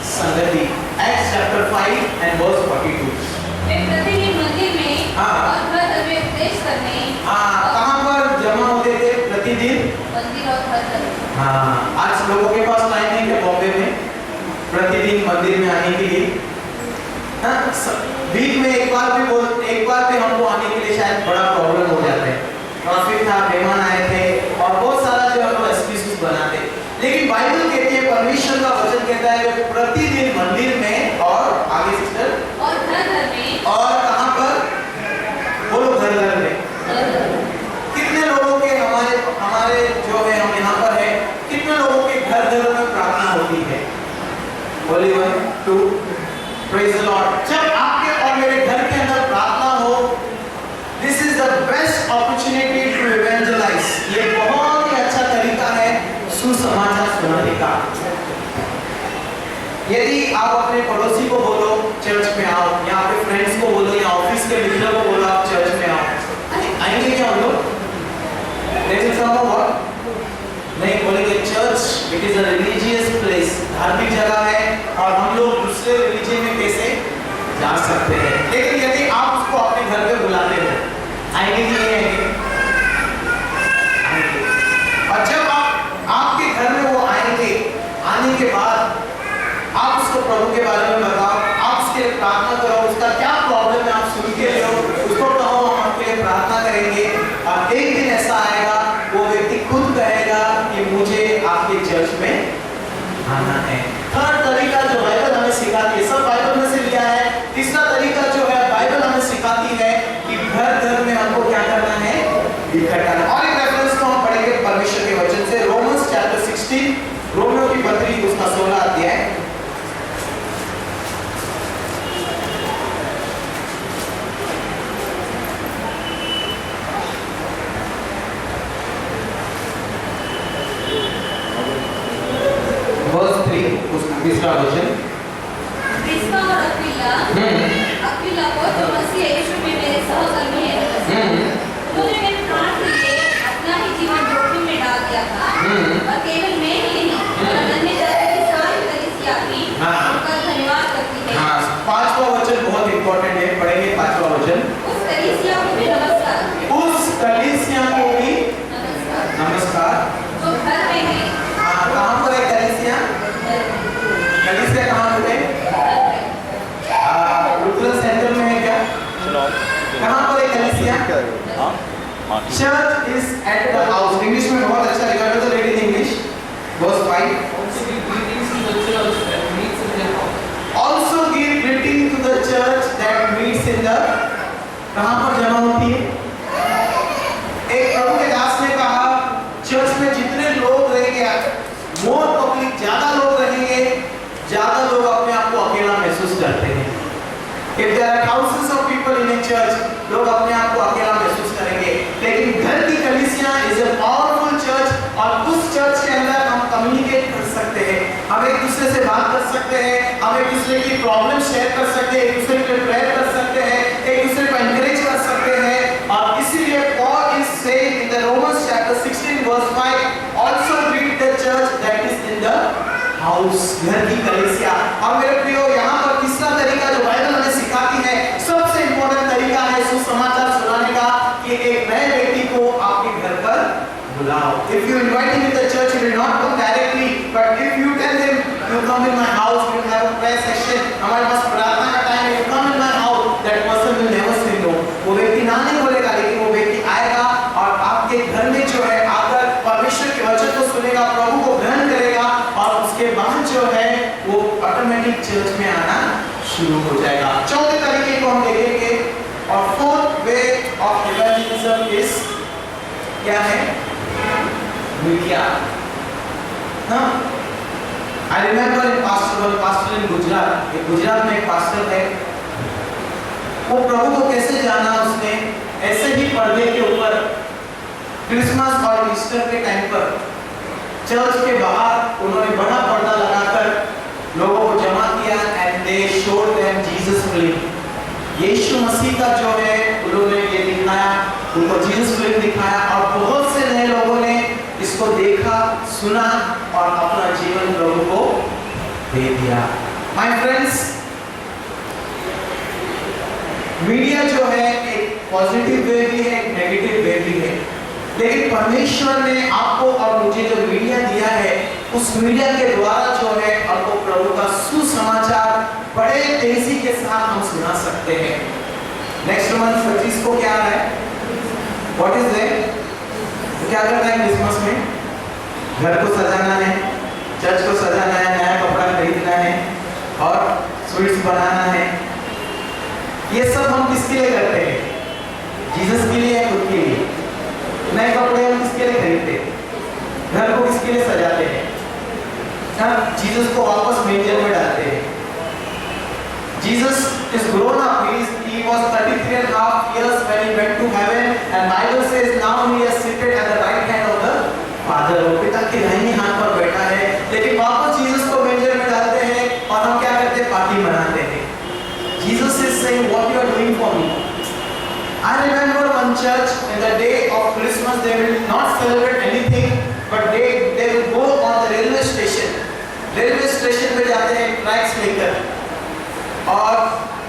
संगति। Acts chapter 5 and verse 42। वे प्रतिदिन मंदिर में और घर में उपदेश करने, कहाँ पर जमा होते थे? प्रतिदिन मंदिर और घर में। आज लोगों के पास टाइम नहीं है बॉम्बे में प्रतिदिन मंदिर में आने के लिए। वीक में एक बार भी हमको आने के लिए शायद बड़ा प्रॉब्लम हो जाता है। ट्रैफिक था, मेहमान आए थे और बहुत सारा जो हम लोग एक्सक्यूज बनाते। लेकिन बाइबल कहती है, परमेश्वर का वचन कहता है कि प्रतिदिन मंदिर में और आगे सिस्टर और घर में, और कहां पर? बोलो घर में। कितने लोगों के हमारे जो है हम यहाँ पर है, कितने लोगों के घर में प्रार्थना होती है? बोलिए 1 2 प्रेज द लॉर्ड। जब आपके और मेरे घर के अंदर प्रार्थना हो, this is the best opportunity to evangelize. ये बहुत ही अच्छा तरीका है सुसमाचार सुनाने का। यदि आप अपने पड़ोसी को बोलो चर्च में आओ, या अपने फ्रेंड्स को बोलो, या ऑफिस के मित्रों को बोलो आप चर्च में आओ, आएंगे क्या हम लोग? नहीं बोलेंगे। Church it is a religious place, धार्मिक जगह है और हम लोग दूसरे रिलीजन में कैसे जा सकते हैं। लेकिन यदि आप उसको अपने घर पे बुलाते हो, आएंगे कि नहीं आएंगे? और जब आपके घर में वो आएंगे, आने के बाद आप उसको प्रभु के बारे में बताओ, आप उसके लिए प्रार्थना करो, उसका क्या प्रॉब्लम है आप सुन के लो, उसको कहो हम आपके लिए प्रार्थना करेंगे। और एक दिन ऐसा आएगा, वो व्यक्ति खुद कहेगा कि मुझे आपके चर्च में आना है। थर्ड तरीका जो बाइबल हमें सिखाती है, सब बाइबल में से लिया है। तीसरा तरीका जो है बाइबल हमें सिखाती है कि घर में हमको क्या करना है, इकट्ठा करना। और एक रेफरेंस को हम पढ़ेंगे परमेश्वर के वचन से, रोमन्स चैप्टर 16, रोमियो की पत्री उसका 16 अध्याय। वर्स 3 उसका तीसरा वचन। प्रिस्का और अक्विला को जो मसीह यीशु में मेरे सहकर्मी हैं, उन्होंने मेरे प्राण के लिए अपना ही जीवन जोखिम में डाल दिया था। और केवल मैं ही नहीं, अन्य जाति की सारी कलीसिया भी उनका धन्यवाद करती है। पांचवा वचन बहुत इंपॉर्टेंट है, पढ़ेंगे पांचवा वचन। उस कलीसिया को भी नमस्कार, उस कलीसिया को भी नमस्कार, जो घर में है, Church is at the house. English में बहुत अच्छा लिखा है, तो read in English. Verse 5. Also give greetings to the church that meets in their house. Also give greeting to the church that meets in the, कहाँ पर जमा होती है? एक प्रभु के दास ने कहा, चर्च में जितने लोग रहेंगे, मोर पब्लिक, ज्यादा लोग रहेंगे, ज्यादा लोग अपने आप को अकेला महसूस करते हैं। If there are thousands of people in a church, लोग अपने आप को अकेला महसूस करेंगे। लेकिन घर की कलीसिया is a powerful church, और उस चर्च के अंदर हम कम्युनिकेट कर सकते हैं, हम एक दूसरे से बात कर सकते हैं, हम एक दूसरे की प्रॉब्लम शेयर कर सकते हैं, एक दूसरे के लिए प्रेयर कर सकते हैं, एक दूसरे को एनकरेज कर सकते हैं। और इसीलिए Paul is saying in the Romans chapter 16 verse 5, also greet the church that is in the house, घर की कलीसिया। और मेरे प्रियो, यहाँ पर तीसरा तरीका जो बाइबल हमें सिखाती है, सबसे इंपॉर्टेंट तरीका है सुसमाचार सुनाने का, कि एक नए व्यक्ति को आपके घर पर बुलाओ। If you invite him in the church, he will not come directly, but if you tell him, you come in my house, we will have a prayer session, हमारे पास प्रार्थना का टाइम है, you come in my house, that person will never say no। वो व्यक्ति ना नहीं बोलेगा, लेकिन वो व्यक्ति आएगा और आपके घर में जो है आकर परमेश्वर के वचन को सुनेगा, प्रभु को ग्रहण करेगा, और उसके बाद जो है वो ऑटोमेटिक चर्च में आना शुरू हो जाएगा। चौथे तरीके को हम देखेंगे, और fourth way of evangelism is क्या है? मीडिया। हाँ, आई रिमेम्बर इन पास्टर इन गुजरात, गुजरात में एक पास्टर है, वो प्रभु को कैसे जाना उसने, ऐसे ही पर्दे के ऊपर क्रिसमस और ईस्टर के टाइम पर चर्च के बाहर उन्होंने बड़ा पर्दा लगाकर लोगों को जमा किया, and they showed them Jesus film. Yeshu Masih का जो है उन्होंने ये दिखाया, उनको जीसस फिल्म दिखाया, और बहुत से नए लोगों ने इसको देखा, सुना और अपना जीवन प्रभु को दे दिया। माय फ्रेंड्स, मीडिया जो है एक पॉजिटिव वे भी है, एक नेगेटिव वे भी है, लेकिन परमेश्वर ने आपको और मुझे जो मीडिया दिया है, उस मीडिया के द्वारा जो है आपको प्रभु का सुसमाचार बड़े तेजी के साथ हम सुना सकते हैं। नेक्स्ट मंथ 25 को क्या है? What is that? क्या करना है क्रिसमस में? घर को सजाना है, चर्च को सजाना है, नया कपड़ा खरीदना है और स्वीट्स बनाना है। ये सब हम किसके लिए करते हैं? जीसस के लिए या खुद के लिए? नए कपड़े हम किसके लिए खरीदते हैं? घर को किसके लिए सजाते हैं? जीसस को वापस मेंजर में डालते हैं। Jesus is grown up. He was 33.5 years when he went to heaven, and Bible says now he is seated at the right hand of the Father. वो पिता के दाहिने हाथ पर बैठा है, लेकिन वापस जीसस को मेंजर में डालते हैं और हम क्या करते हैं? पार्टी मनाते हैं। Jesus is saying, what you are doing for me? I remember one church in the day of Christmas, they will not celebrate anything, but they will go on the railway station. Railway station पे जाते हैं tracks लेकर, और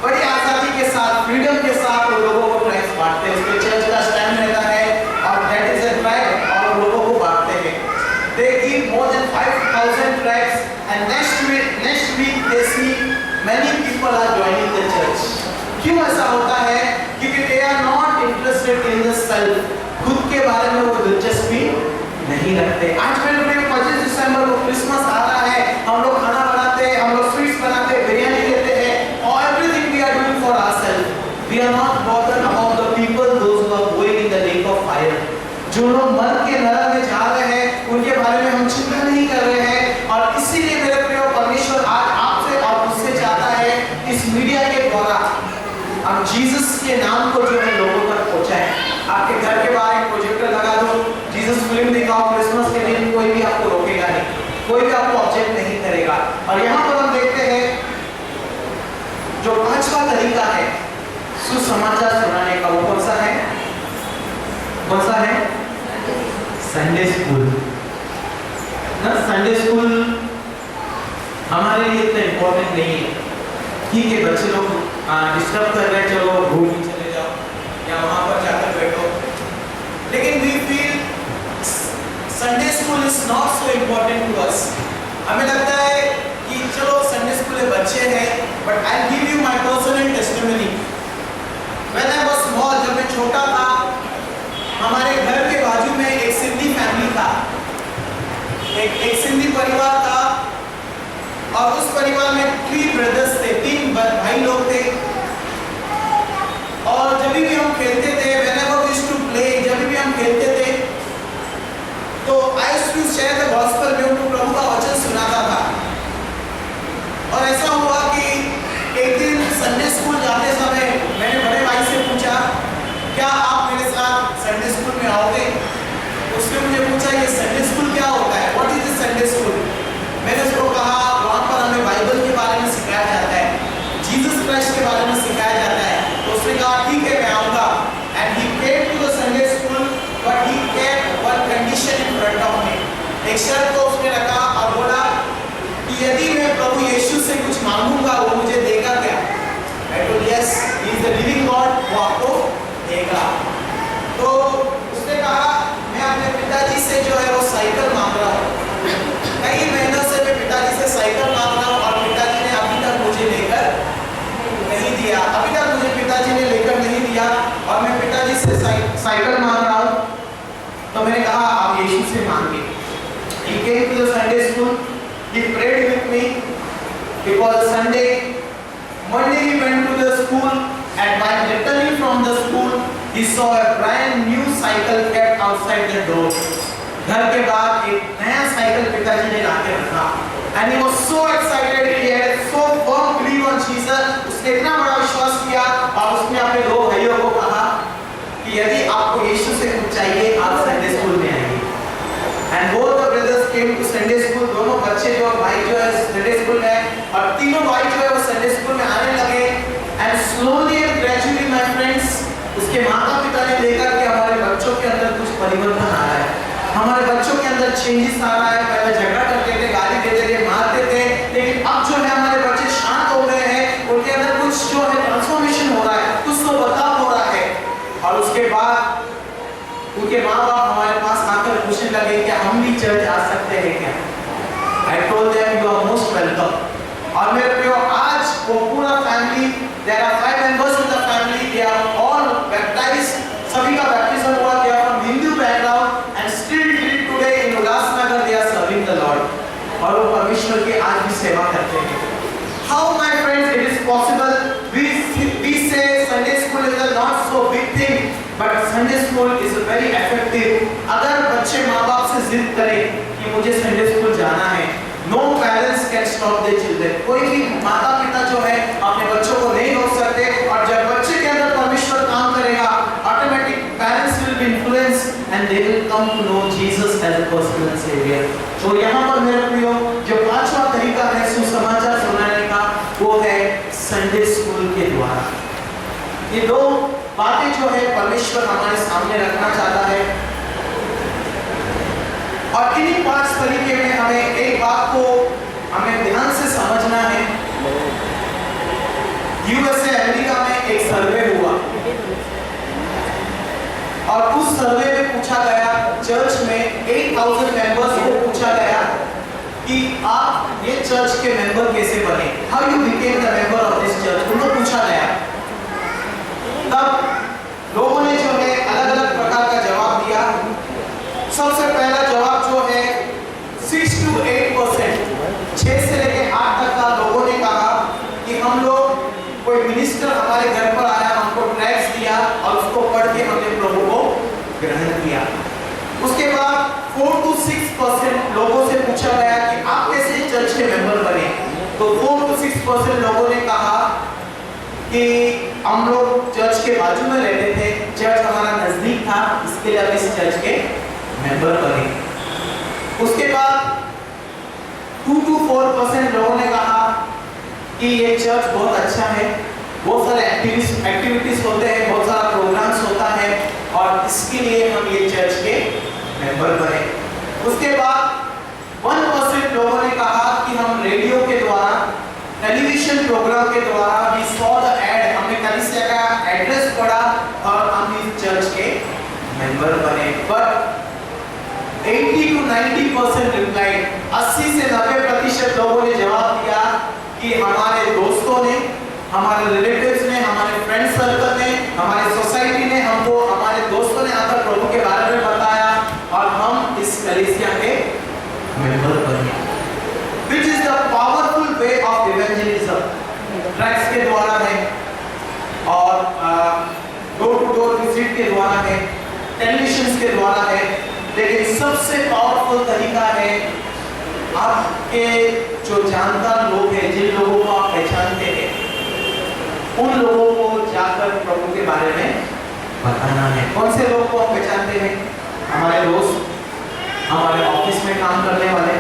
बड़ी आजादी के साथ, freedom के साथ वो लोगों को ट्रैक्स बांटते हैं। उसके चर्च का स्टैंड रहता है और दैट इज अ ट्रैक, और लोगों को बांटते हैं। They give more than 5,000 tracts, and next week they see many people are joining the church. क्यों ऐसा होता है? क्योंकि they are not interested in the self. खुद के बारे में वो दिलचस्पी नहीं रखते। आज मेरे प्रिय 25 दिसंबर को क्रिसमस आ रहा है, हम लोग खाना बनाते हैं, हम लोग स्वीट्स बनाते हैं, बिरयानी लेते हैं, और everything we are doing for ourselves. We are not bothered about the people, those who are going in the lake of fire. जो लोग मर के नरक में जा रहे हैं, उनके बारे में हम चिंता नहीं कर रहे हैं। और इसीलिए मेरे प्रिय परमेश्वर आज आपसे और मुझसे चाहता है, इस मीडिया के द्वारा हम जीसस के नाम को जो है लोगों तक पहुंचाएं। आपके घर के बाहर एक प्रोजेक्टर लगा दो, जीसस फिल्म दिखाओ, क्रिसमस के दिन कोई भी आपको रोकेगा नहीं, कोई भी आपको ऑब्जेक्ट नहीं करेगा। और यहाँ पर हम देखते हैं जो पांचवा तरीका है सुसमाचार सुनाने का, वो कौन सा है? कौन सा है? Sunday school. ना, संडे स्कूल हमारे लिए इतना इम्पोर्टेंट नहीं है। ठीक है, बच्चे लोग डिस्टर्ब कर रहे हैं, चलो घूम चले जाओ या वहां पर जाकर बैठो, लेकिन we feel Sunday school is not so important to us. हमें लगता है कि चलो संडे स्कूल में बच्चे हैं, but I give you my personal testimony. When I was small, जब मैं छोटा था, हमारे घर के बाजू में एक सिंधी फैमिली था, एक सिंधी परिवार था, और उस परिवार में 3 ब्रदर्स थे, 3 भाई लोग थे। और जब भी हम खेलते थे, whenever we used to play, जब भी हम खेलते थे, तो I used to share the gospel में उनको प्रभु का वचन सुनाता था। और ऐसा हुआ कि एक दिन संडे स्कूल जाते समय मैंने बड़े भाई से पूछा, क्या आप मेरे साथ संडे स्कूल में आओगे? उसने मुझे पूछा, ये संडे स्कूल क्या होता है? What is the Sunday school? मैंने उसको कहा, वहाँ पर हमें बाइबल के बारे में सिखाया जाता है, जीसस क्राइस्ट के बारे में सिखाया जाता है। तो उसने कहा, ठीक है, मैं आऊँगा। And he came to the Sunday school, but he kept one condition in front of me. एक शर्त को उसने रखा और बोला कि यदि मैं प्रभु यीशु से कुछ मांगूंगा, वो मुझे देगा क्या? I told yes, he is the living God, वो आपको देगा। तो उसने कहा, मैं अपने पिताजी से जो है वो साइकिल मांग रहा हूँ। कई महीनों से मैं पिताजी से साइकिल मांग रहा हूँ और पिताजी ने अभी तक मुझे लेकर नहीं दिया। अभी तक मुझे पिताजी ने लेकर नहीं दिया और मैं पिताजी से साइकिल मांग रहा हूँ। तो मैंने कहा, आप यीशु से मांगे। He came to the Sunday school. He prayed with me. It was a Sunday. Monday he went to the school, and while returning from the school, he saw a brand new cycle kept outside the door. घर के बाद एक नया cycle पिताजी ने लाके रखा। And he was so excited. He had so firm belief on Jesus. उसने इतना बड़ा विश्वास किया और उसने अपने 2 भाइयों को कहा कि यदि आपको यीशु से कुछ चाहिए, आप संडे स्कूल में आइए। And both the brothers came to Sunday school. दोनों बच्चे जो भाई जो है संडे स्कूल में, और तीनों भाई जो है वो संडे स्कूल में आने लगे। And slowly and gradually, my friends, उसके माता पिता ने देखा कि हमारे बच्चों के अंदर कुछ परिवर्तन आ रहा है, हमारे बच्चों के अंदर चेंजेस आ रहा है। पहले झगड़ा करते थे, गाली देते थे, मारते थे, लेकिन अब जो है हमारे बच्चे शांत हो गए हैं, उनके अंदर कुछ जो है ट्रांसफॉर्मेशन हो रहा है, कुछ तो बदलाव हो रहा है। और उसके बाद उनके माँ बाप हमारे पास आकर पूछने लगे कि हम भी चर्च आ सकते हैं क्या? I told them, you are most welcome. और मेरे प्रियो, आज वो पूरा family, there are 5 members in the family, they are all baptized, सभी का बैप्टिज्म हुआ, they are from Hindu background and still till today in Ulasnagar they are serving the Lord. और वो परमेश्वर की आज भी सेवा करते हैं। How, my friends, it is possible? We say Sunday school is a not so big thing, but Sunday school is very effective. अगर बच्चे माँ बाप से जिद करें कि मुझे संडे स्कूल जाना है, no parents can stop their children. कोई भी माता पिता जो है अपने बच्चों को नहीं रोक सकते। और जब बच्चे के अंदर परमेश्वर काम करेगा, automatic parents will be influenced and they will come to know Jesus as a personal savior. तो यहाँ पर मेरे प्रियो, जो 5वां तरीका है सुसमाचार सुनाने का, वो है संडे स्कूल के द्वारा। ये 2 बातें जो है परमेश्वर हमारे सामने रखना चाहता है। और इन्हीं 5 तरीके में हमें एक बात को हमें ध्यान से समझना है। यूएसए अमेरिका में एक सर्वे हुआ और उस सर्वे में पूछा गया, चर्च में 8000 मेंबर्स को पूछा गया कि आप ये चर्च के मेंबर कैसे बने, how you became the member of this church, उनको पूछा गया। तब लोगों ने जो है अलग अलग प्रकार का जवाब दिया। सबसे पहला जवाब जो है 6 to 8%, 6 से लेकर 8 तक का लोगों ने कहा कि हम लोग, कोई मिनिस्टर हमारे घर पर आया, हमको टैक्स दिया और उसको पढ़ के हमने प्रभु को ग्रहण किया। उसके बाद 4 to 6% लोगों से पूछा गया कि आप कैसे चर्च के मेंबर बने, तो 4 to 6% लोगों ने कहा कि हम लोग चर्च के बाजू में रहते थे, चर्च हमारा नजदीक था, इसके लिए हम इस चर्च के मेंबर बने। उसके बाद 2 to 4% लोगों ने कहा कि ये चर्च बहुत अच्छा है, बहुत सारे एक्टिविटीज होते हैं, बहुत सारा प्रोग्राम्स होता है और इसके लिए हम ये चर्च के मेंबर बने। उसके बाद 1% लोगों ने कहा कि हम रेडियो के द्वारा, टेलीविजन प्रोग्राम के द्वारा, वी सॉ द एड, हमने कलीसिया का एड्रेस पढ़ा और हम इस चर्च के मेंबर बने। पर 80 to 90% रिप्लाइड, 80 से 90% लोगों ने जवाब दिया कि हमारे दोस्तों ने, हमारे रिलेटिव्स ने, हमारे फ्रेंड सर्कल ने, हमारे सोसाइटी ने हमको, हमारे दोस्तों ने आकर प्रभु के डोर टू डोर विजिट के द्वारा है, टेलीविजन के द्वारा है, लेकिन सबसे पावरफुल तरीका है आपके जो जानकार लोग हैं, जिन लोगों को आप पहचानते हैं, उन लोगों को जाकर प्रभु के बारे में बताना है। कौन से लोग को आप पहचानते हैं? हमारे दोस्त, हमारे ऑफिस में काम करने वाले,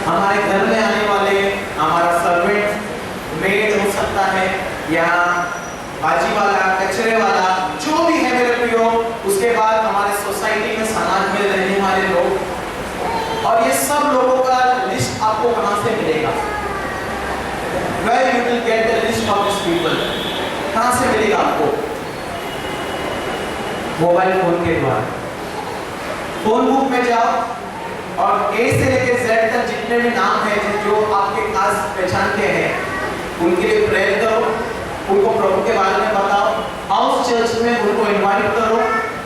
हमारे घर में आने वाले, हमारा सर्वेंट, मेड हो सकता है, या बाजी वाला, कचरे वाला, जो भी है मेरे प्रियो। उसके बाद हमारे सोसाइटी में, समाज में रहने वाले लोग, और ये सब लोगों का लिस्ट आपको कहां से मिलेगा? Where you will get the list of these people? कहां से मिलेगा आपको? मोबाइल फोन के द्वारा। फोन बुक में जाओ और ए से लेकर जेड तक जितने भी नाम हैं जो आपके खास पहचान के हैं, उनके लिए प्रेयर करो, उनको प्रभु के बारे में बताओ, हाउस चर्च में उनको इनवाइट करो,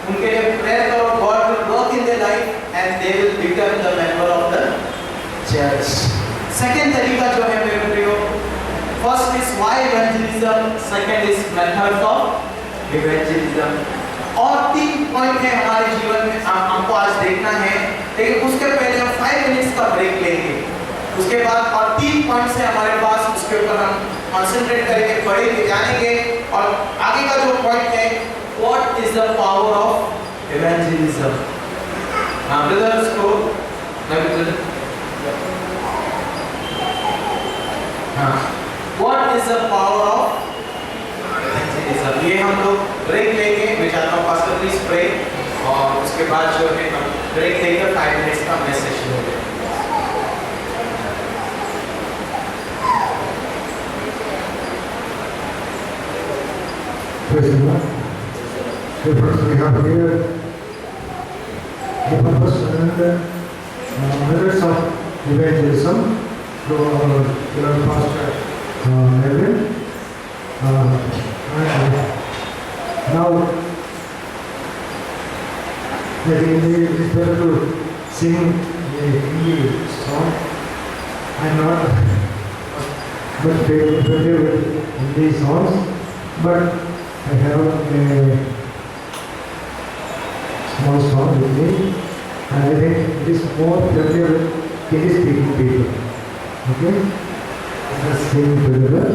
उनके लिए प्रेयर करो। God will work in their life and they will become the member of the church. Second तरीका जो है मेरे प्रियो, first is why evangelism, second is methods of evangelism. और 3 पॉइंट है हमारे जीवन में हमको आज देखना है, लेकिन उसके पहले हम 5 मिनट्स का ब्रेक लेंगे। उसके बाद और 3 पॉइंट से हमारे पास, उसके ऊपर हम कंसंट्रेट करेंगे, पढ़ेंगे, जानेंगे। और आगे का जो पॉइंट है, what is the power of evangelism. Brothers को what is the power of evangelism, ये हम लोग ब्रेक लेंगे। मैं चाहता हूँ पास्टर प्लीज प्रे, और उसके बाद जो है हम ब्रेक लेकर 5 मिनट्स का मैसेज शुरू करेंगे। Praise the Lord. The first we have here the purpose and methods of evangelism through our pastor Melvin. And now I think it is better to sing a Hindi song. I'm not much familiar with Hindi songs, but I have a small song with me, and I think it is more familiar with Hindi speaking people. Okay? Let us sing together.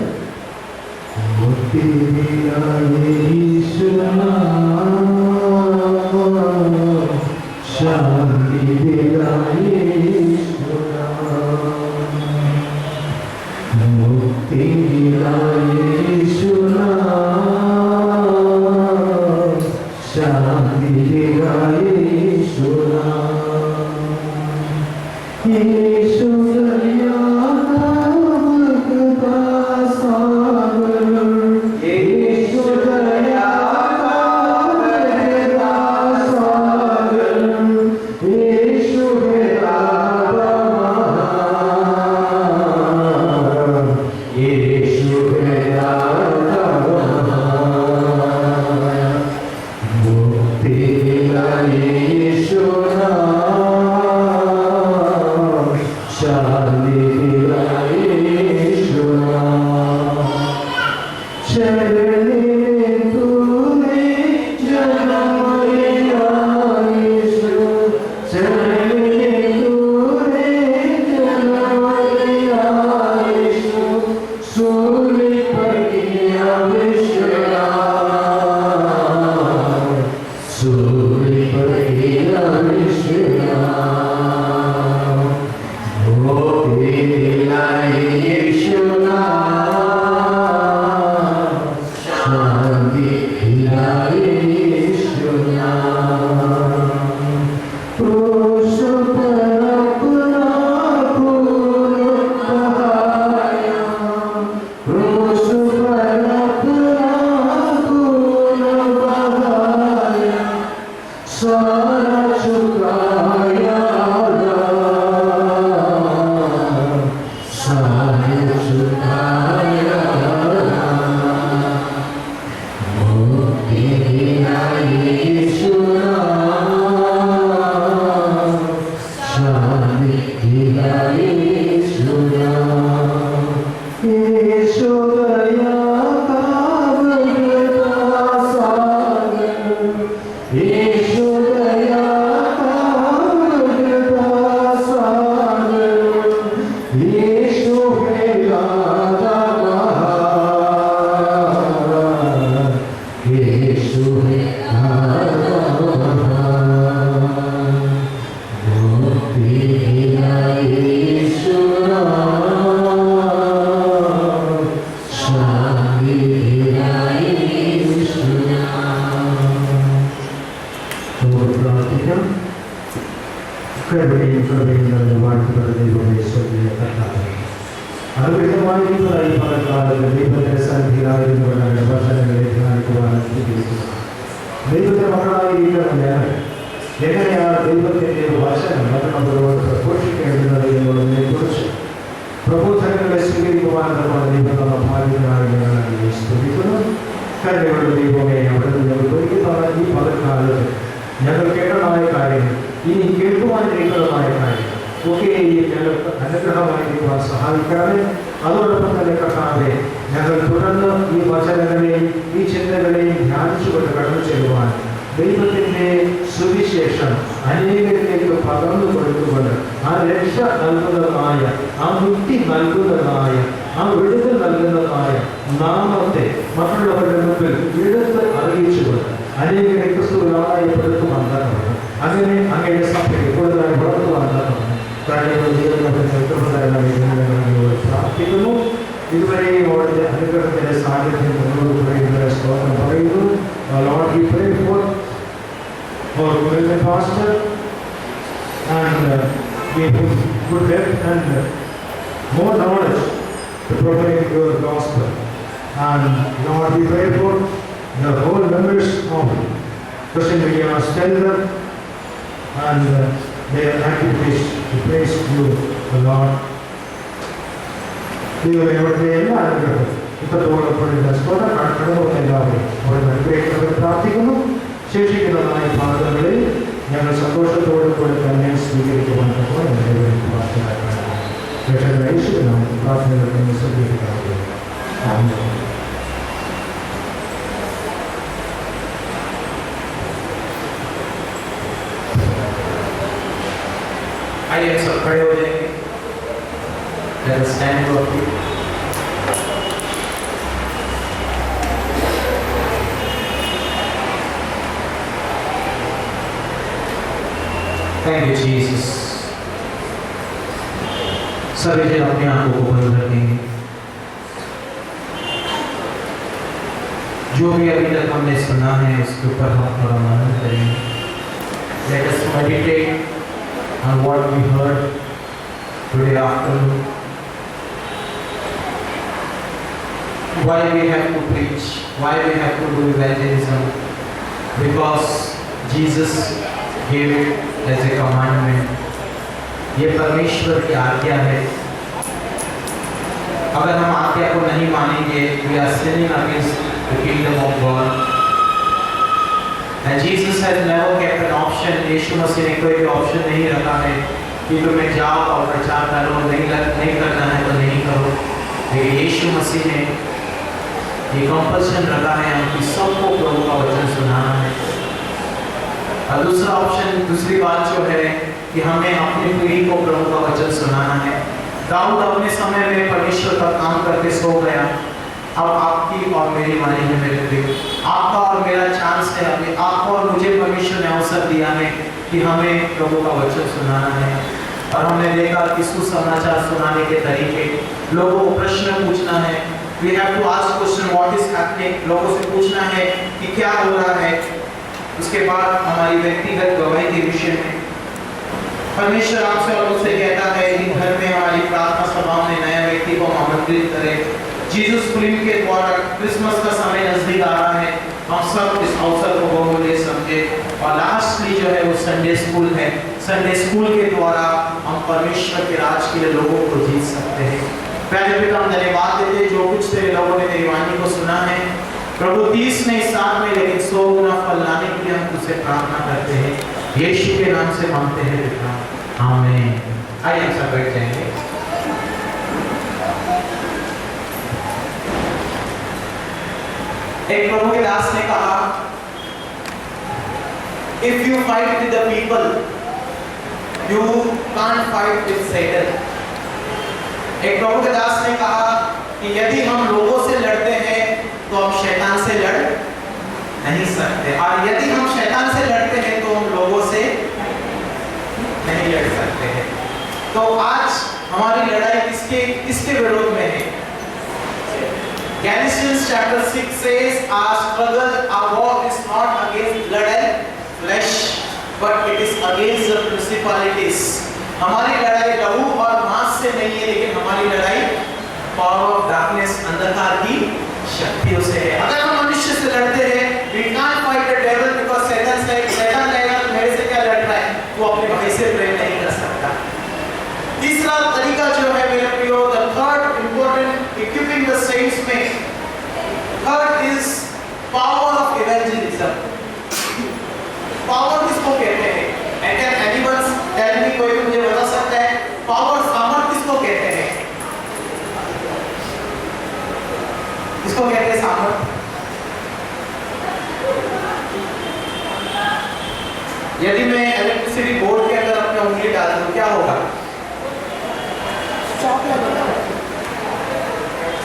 Mukti dilaye Ishwara, Shanti dilaye Ishwara, Mukti dilaye Ishwara, Shanti dilaye Ishwara, Ishwara यीशु है मुक्ति दिया यीशु शांति दिया यीशु। तो प्रार्थना കരുണയും വാഴ്ത്തുന്ന ദൈവമേ സ്വർഗ്ഗീയ കർത്താവേ, അനുഗ്രഹമായി ഈ പകൽക്കാലത്ത് ദൈവത്തിന്റെ സന്നിധിയിലായിരുന്നവരുടെ വചനങ്ങളെ ധ്യാനിക്കുവാൻ അനുഗ്രഹിക്കുക. ദൈവത്തിന്റെ മക്കളായിരിക്കുന്ന ഞങ്ങൾ എങ്ങനെയാണ് ദൈവത്തിന്റെ വചനം മറ്റുള്ളവരോട് പ്രഘോഷിക്കേണ്ടത് എന്നുള്ളതിനെക്കുറിച്ച് പ്രബോധനങ്ങളെ സ്വീകരിക്കുവാൻ നമ്മുടെ ദൈവം ഭാഗ്യനായി ഞങ്ങൾ സ്തുതിക്കുന്നു. കരുണയുള്ള ദൈവമേ, അവിടെ ഞങ്ങൾ ഒരുക്കുന്ന ഈ പകൽക്കാലത്ത് ഞങ്ങൾ കേട്ടതായ കാര്യങ്ങൾ, ഇനി കേൾക്കുവാനിരിക്കുന്നതായ കാര്യങ്ങൾ ഒക്കെ ഞങ്ങൾക്ക് അനുഗ്രഹമായിരിക്കുവാൻ സഹായിക്കാതെ, അതോടൊപ്പം തന്നെ കർത്താവേ, ഞങ്ങൾ തുടർന്ന് ഈ വചനങ്ങളെയും ഈ ചിന്തകളെയും ധ്യാനിച്ചുകൊണ്ട് കടന്നു ചെല്ലുവാൻ ദൈവത്തിൻ്റെ സുവിശേഷം അനേകരിലേക്ക് പകർന്നു കൊടുത്തുകൊണ്ട് ആ രക്ഷ നൽകുന്നതായ, ആ മുക്തി നൽകുന്നതായ, ആ വിടുതൽ നൽകുന്നതായ നാമത്തെ മറ്റുള്ളവരുടെ മുമ്പിൽ എടുത്ത് അറിയിച്ചുകൊണ്ട് അനേകരെ ക്രിസ്തുവിനായപ്പെടുത്തുവാൻ തക്കവണ്ണം, അങ്ങനെ അങ്ങയുടെ സഭയെ കൂടുതലായി വളർത്തുവാൻ തക്കവണ്ണം പ്രാർത്ഥിക്കുന്നു. ഇതുവരെയും അവിടുത്തെ അനുഗ്രഹത്തിന്റെ സാന്നിധ്യം മുന്നോട്ട് പറയുന്നതിന് സ്തോത്രം പറയുന്നു. Lord, we pray for our pastor and give him good health and more knowledge to proclaim your gospel. And Lord, we pray for the whole members of Christian Media Center and their activities to praise you, the Lord. ദൈവമേ, അവിടുത്തെ എല്ലാ അനുഗ്രഹവും ഇത്രത്തോളം സ്തോത്രം കടന്നു എല്ലാവരും അവിടെ അനുഗ്രഹിക്കുന്നവർ പ്രാർത്ഥിക്കുന്നു. ശേഷിക്കുന്നതായ ഭാഗങ്ങളിൽ ഞങ്ങൾ സന്തോഷത്തോടും കൂടെ തന്നെ സ്വീകരിക്കുവാൻ പ്രാർത്ഥനകൾ സ്വീകരിക്കാറുണ്ട്. आइए सब खड़े हो जाएंगे। Let us stand for a few. Thank you Jesus। सभी जन अपने आंखों को बंद रखेंगे। जो भी अभी तक हमने सुना है उसके ऊपर हम थोड़ा मनन करेंगे। Let us meditate on what we heard today afternoon. Why we have to preach, why we have to do evangelism, because Jesus gave it as a commandment. ये परमेश्वर की आज्ञा है। अगर हम आज्ञा को नहीं मानेंगे, we are sinning against the kingdom of God. And Jesus has never kept an option. यीशु मसीह ने कोई भी ऑप्शन नहीं रखा है कि तुम्हें जाओ और प्रचार करो, नहीं करना है तो नहीं करो। लेकिन यीशु मसीह ने ये कंपल्शन रखा है हम कि सबको प्रभु का वचन सुनाना है। और दूसरा ऑप्शन, दूसरी बात जो है कि हमें अपनी पीढ़ी को प्रभु का वचन सुनाना है। दाऊद अपने समय में परमेश्वर का काम करके सो गया। अब आपकी और मेरी वाणी में मेरे प्रिय, आपका और मेरा चांस है। अभी आपको और मुझे परमेश्वर ने अवसर दिया है कि हमें प्रभु का वचन सुनाना है। और हमने देखा कि सुसमाचार सुनाने के तरीके, लोगों को प्रश्न पूछना है। We have to ask question what is happening। लोगों से पूछना है कि क्या हो रहा है। उसके बाद हमारी व्यक्तिगत गवाही के विषय में परमेश्वर आपसे और मुझसे कहता है कि घर में हमारी प्रार्थना सभाओं में नए व्यक्ति को आमंत्रित करें। जीसस फिल्म के द्वारा क्रिसमस का समय नजदीक आ रहा है। हम सब इस अवसर को बहुमूल्य समझे। और लास्टली जो है वो संडे स्कूल है। संडे स्कूल के द्वारा हम परमेश्वर के राज के लिए लोगों को जीत सकते हैं। प्यारे पिता, हम धन्यवाद देते जो कुछ तेरे लोगों ने तेरी वाणी को सुना है प्रभु, 30 नहीं 60 में लेकिन 100 गुना फल लाने के लिए हम तुझसे प्रार्थना करते हैं। यीशु के नाम से मांगते हैं पिता, आमीन। आइए हम सब बैठ जाएंगे। एक प्रभु के दास ने कहा, if you fight with the people you can't fight with Satan. एक प्रभु के दास ने कहा कि यदि हम लोगों से लड़ते हैं तो हम शैतान से लड़ नहीं सकते। और यदि हम शैतान से लड़ते हैं तो हम लोगों से नहीं लड़ सकते हैं। तो आज हमारी लड़ाई किसके विरोध में है? Galatians chapter 6 says, our struggle, our war is not against blood and flesh, but it is against the principalities. हमारी लड़ाई लहू और मांस से नहीं है, लेकिन हमारी लड़ाई पावर ऑफ डार्कनेस, अंधकार की शक्तियों से है। अगर हम मनुष्य से लड़ते हैं, we can't fight the devil because शैतान कहेगा मेरे से क्या लड़ रहा है, वो अपने भाई से प्रेम नहीं कर सकता। तीसरा तरीका जो है मेरे प्रियो, the third important equipping the saints में, third is power of evangelism. Power किसको कहते हैं? And can anyone tell me, कोई मुझे बता सकता है पावर, सामर्थ किसको कहते हैं? किसको कहते हैं सामर्थ? यदि मैं इलेक्ट्रिसिटी बोर्ड के अंदर अपनी उंगली डाल दूं क्या होगा?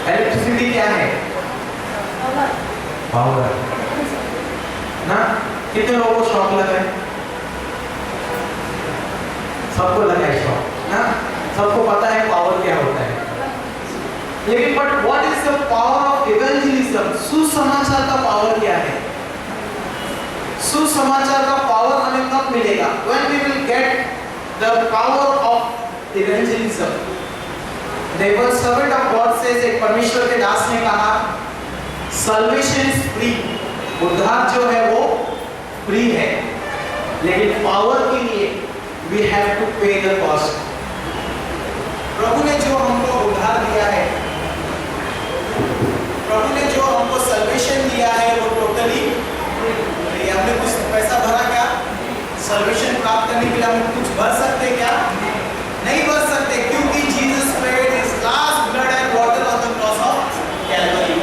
इलेक्ट्रिसिटी क्या है? पावर ना। कितने लोगों को शॉक लगा है? सबको लगा है शॉक ना। सबको पता है पावर क्या होता है, लेकिन but what is the power of evangelism? सुसमाचार का पावर क्या है? सुसमाचार का पावर हमें कब मिलेगा? When we will get the power of evangelism. The servant of God says, एक परमेश्वर के दास ने कहा, salvation is free. उद्धार जो है वो फ्री है, लेकिन पावर के लिए we have to pay the cost. प्रभु ने जो हमको उद्धार दिया है, प्रभु ने जो हमको salvation दिया है, वो टोटली फ्री। हमने कुछ पैसा भरा क्या? salvation प्राप्त करने के लिए हम कुछ भर सकते क्या? नहीं भर सकते, क्योंकि Jesus paid his last blood and water on the cross of Calvary.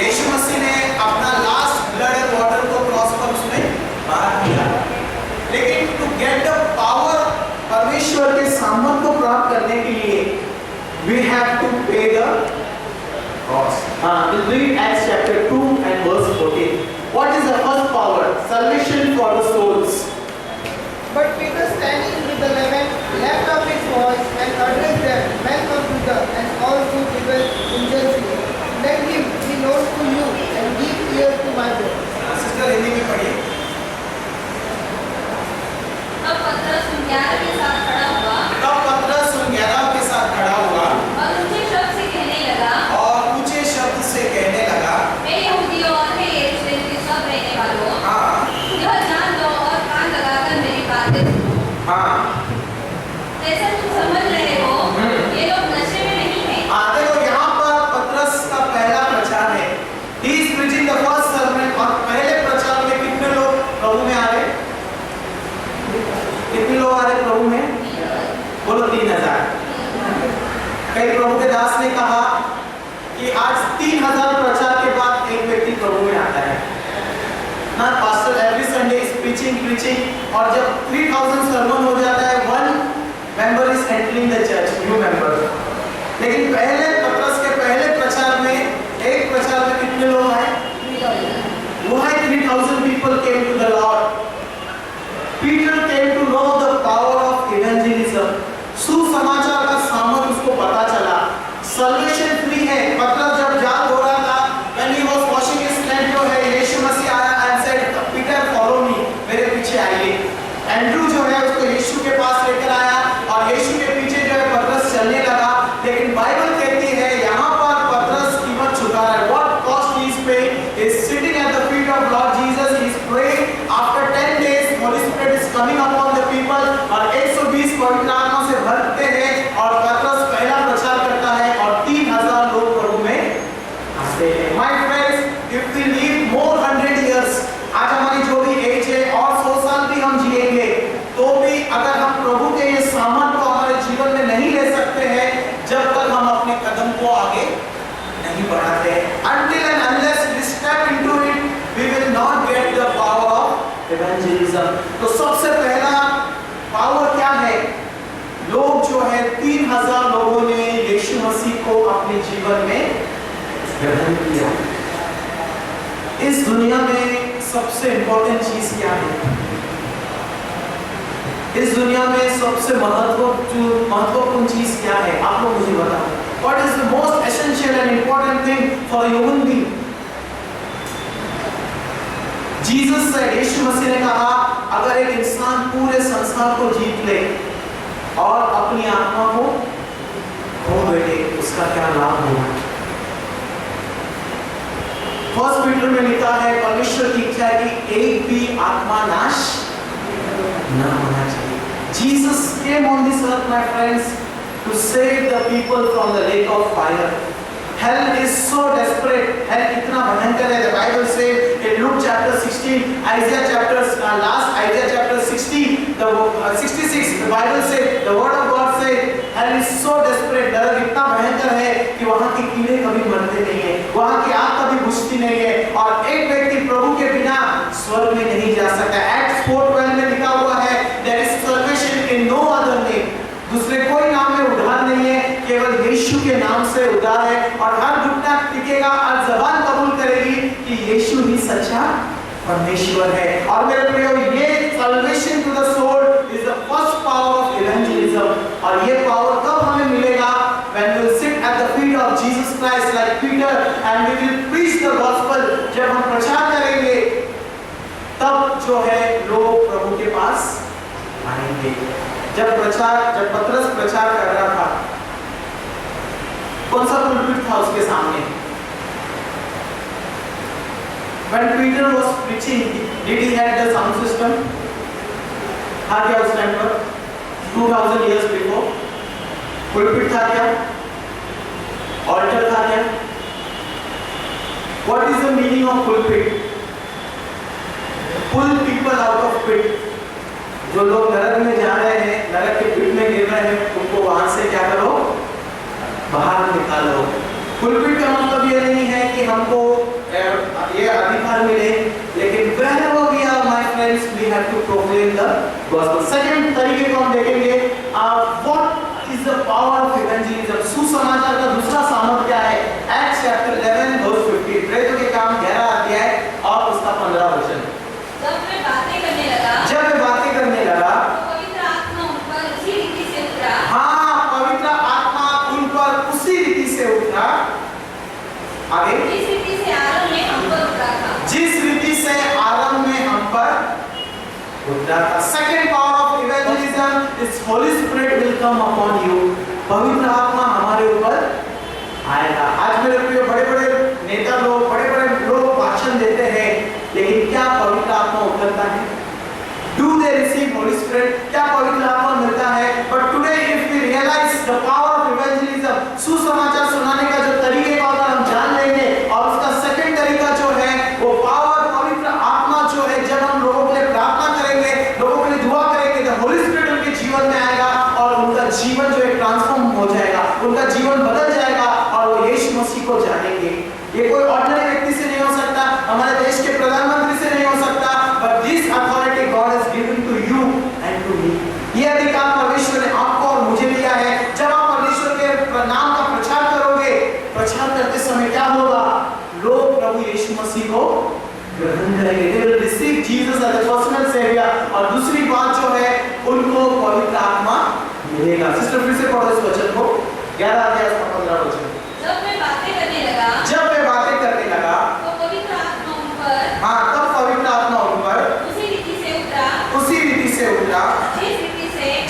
यीशु मसीह ने अपना लास्ट ब्लड एंड वाटर को क्रॉस पर उसने बहा दिया। लेकिन टू गेट द पावर, परमेश्वर के सामर्थ को प्राप्त करने के लिए we have to pay the cost. We'll read Acts chapter 2 and verse 14. What is the first power? Salvation for the souls. But Peter, standing with the 11, left up his voice and addressed them, men of Judah and all who dwell in Jerusalem. Let him be known to you and give ear to my word. Sister Hindi में पढ़िए। तब पतरस 11 के साथ खड़ा हुआ, तब पतरस 11 के साथ खड़ा हुआ और ऊंचे शब्द से कहने लगा, और ऊंचे शब्द से कहने लगा, हे यहूदियों और हे यरूशलेम के सब रहने वालों, यह जान लो और कान लगाकर मेरी बातें सुनो। जैसा तुम समझ रहे हो, ये लोग नशे में नहीं हैं। देखो यहाँ पर पतरस का पहला प्रचार है। He is preaching the first sermon, और पहले प्रचार में कितने लोग प्रभु में आ रहे? कितने लोग आ रहे प्रभु में? बोलो 3000। कई प्रभु के दास ने कहा कि आज 3000 प्रचार के बाद एक व्यक्ति प्रभु में आता है ना। Pastor every Sunday is preaching, और जब 3000 सर्मन हो जाता है, 1 member is entering the church, new member. लेकिन पहले पतरस के पहले प्रचार में, एक प्रचार में कितने लोग आए? वो है 3000 people came to the Lord. Peter came to know the power of evangelism. सुसमाचार का सामर्थ उसको पता चला। Salvation free है। पतरस जब जाग हो रहा था, when he was washing his hands, जो है यीशु मसीह आया and said, Peter follow me, मेरे पीछे आइए। एंड्रू जो है उसको यीशु के पास लेकर आया, और यीशु के पीछे जो है पतरस चलने लगा। लेकिन बाइबल कहती है यहाँ पर पतरस कीमत चुका रहा है। What cost he is paying? He is sitting at the feet of Lord Jesus. He is praying. After 10 days, Holy Spirit is coming upon the people, और 120 पवित्र आत्मा से भरते हैं, और पतरस पहला प्रचार करता है, और 3000 लोग प्रभु में आते हैं। My friends, if we live more 100 years, आज हमारी जो भी एज है और 100 साल भी हम जिएंगे, तो भी अगर हम प्रभु के ये सामर्थ को हमारे जीवन में नहीं ले सकते हैं, जब तक हम अपने कदम को आगे नहीं बढ़ाते हैं। Until and unless we step into it, we will not get the power of evangelism. तो सबसे पहला पावर क्या है? लोग जो है 3000 लोगों ने यीशु मसीह को अपने जीवन में ग्रहण किया। इस दुनिया में सबसे इंपॉर्टेंट चीज क्या है? इस दुनिया में सबसे महत्वपूर्ण चीज क्या है? आप लोग मुझे बताओ। What is the most essential and important thing for a human being? Jesus said, यीशु मसीह ने कहा, अगर एक इंसान पूरे संसार को जीत ले और अपनी आत्मा को खो बैठे, उसका क्या लाभ होगा? फर्स्ट पीटर में लिखा है, परमेश्वर की इच्छा है कि एक भी आत्मा नाश न होना चाहिए। Jesus came on this earth, my friends, to save the people from the lake of fire. Hell is so desperate. Hell इतना भयंकर है। The Bible says in Luke chapter 16, Isaiah chapter 60, the 66. The Bible says, the word of God says, hell is so desperate. नरक इतना भयंकर है कि वहाँ के कीड़े कभी मरते नहीं है, वहाँ की आग कभी बुझती नहीं है, और एक व्यक्ति प्रभु के बिना स्वर्ग में नहीं जा सकता। Acts 4:12 में लिखा हुआ है, there is salvation in no other name. दूसरे कोई नाम में उद्धार नहीं है, केवल यीशु के नाम से उद्धार है, और हर घुटना टिकेगा और जबान कबूल करेगी कि यीशु ही सच्चा परमेश्वर है। और मेरे प्रियो, ये salvation to the soul is the first power of evangelism। और ये पावर कब हमें मिलेगा? When we will sit at the feet of Jesus Christ like Peter and we will preach the gospel। जब हम प्रचार करेंगे, तब जो है लोग प्रभु के पास आएंगे। जब पतरस प्रचार कर रहा था, कौन सा पुलपिट था उसके सामने? When Peter was preaching, did he had the sound system? था क्या उस टाइम पर? 2000 years before पुलपिट था क्या? ऑल्टर था क्या? What is the meaning of pulpit? Pull people out of pit। जो लोग नरक में जा रहे हैं, नरक के पिट में गिर रहे हैं, उनको वहां से क्या करो? बाहर निकालो। पुलपिट का मतलब ये नहीं है कि हमको ये अधिकार मिले, लेकिन wherever we are, my friends, we have to proclaim the gospel। Second तरीके को हम देखेंगे, what is the power of evangelism? सुसमाचार का दूसरा सामर्थ क्या है? Acts chapter 11 verse 15। प्रेरितों के काम 11 अध्याय और उसका 15 वचन। जब वे बातें करने लगा, तो पवित्र आत्मा उन पर उसी रीति से उतरा। हाँ, पवित्र आत्मा उन पर उसी रीति से उतरा। आगे, जिस रीति से आरंभ में हम पर उतरा था। जिस रीति से आरंभ में हम पर उतरा था। Second power of evangelism is Holi spirit will come upon you. पवित्र आत्मा हमारे ऊपर आएगा। आज मेरे प्रिय, बड़े-बड़े नेता लोग, बड़े-बड़े लोग भाषण देते हैं, लेकिन क्या पवित्र आत्मा उतरता है? Do they receive Holy Spirit? क्या पवित्र आत्मा मिलता है? But today if we realize the power of evangelism, सुसमाचार सुनाने का जो तरीके को अगर हम जान लेंगे, और उसका सेकंड तरीका जो है वो पावर पवित्र आत्मा जो है, जब हम लोगों के लिए प्रार्थना करेंगे, लोगों के लिए दुआ करेंगे, तो होली स्पिरिट उनके जीवन में आएगा और उनका जीवन जो है ट्रांसफॉर्म हो जाएगा, उनका जीवन बदल जाएगा और वो यीशु मसीह को जानेंगे। ये कोई ऑर्डिनरी व्यक्ति से नहीं हो सकता, हमारे देश के प्रधानमंत्री से नहीं हो सकता, but this authority God has given to you and to me। ये अधिकार परमेश्वर ने आपको और मुझे दिया है। जब आप परमेश्वर के नाम का प्रचार करोगे, प्रचार करते समय क्या होगा? लोग प्रभु यीशु मसीह को ग्रहण करेंगे। They will receive Jesus as a personal savior। और दूसरी बात जो है, उनको पवित्र आत्मा मिलेगा। सिस्टर फिर से पढ़ो इस वचन को, 11 अध्याय 15 वचन। जब वे बातें करने लगा, तो पवित्र आत्मा उन पर, हाँ, तब पवित्र आत्मा उन पर उसी रीति से उतरा,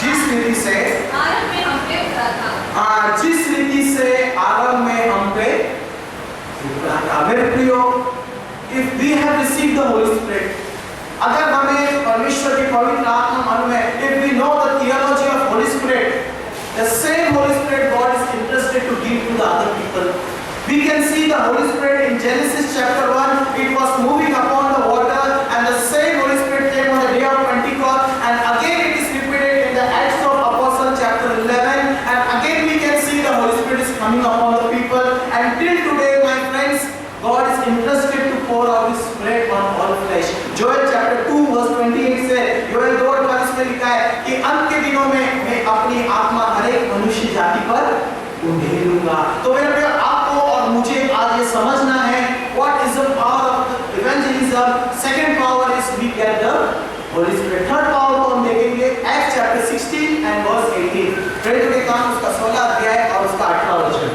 जिस रीति से आरंभ में हम पे उतरा था। हाँ, जिस रीति से आरंभ में हम पे उतरा था। मेरे प्रियो, if we have received the Holy Spirit, अगर हमें परमेश्वर की पवित्र आत्मा मालूम है, if we know the theology of Holy Spirit, the same Holy Spirit God is interested to give to the other people। We can see the Holy Spirit in Genesis chapter 1, it was moving upon the water, and the same Holy Spirit came on the day of Pentecost, and again it is repeated in the Acts of Apostles chapter 11, and again we can see the Holy Spirit is coming upon the people, and till today, my friends, God is interested to pour out His Spirit on all flesh। Joel chapter 2 verse 28 से, Joel 2 का इसमें लिखा है कि अंत के दिनों में मैं अपनी आत्मा हर एक मनुष्य जाति पर उंडेलूंगा। तो मेरे प्यारे, आपको और मुझे आज ये समझ होली स्पिरिट। थर्ड पावर को हम देखेंगे एक्ट चैप्टर 16 एंड वर्स 18। प्रेरितों के काम उसका 16 अध्याय और उसका 18 वचन।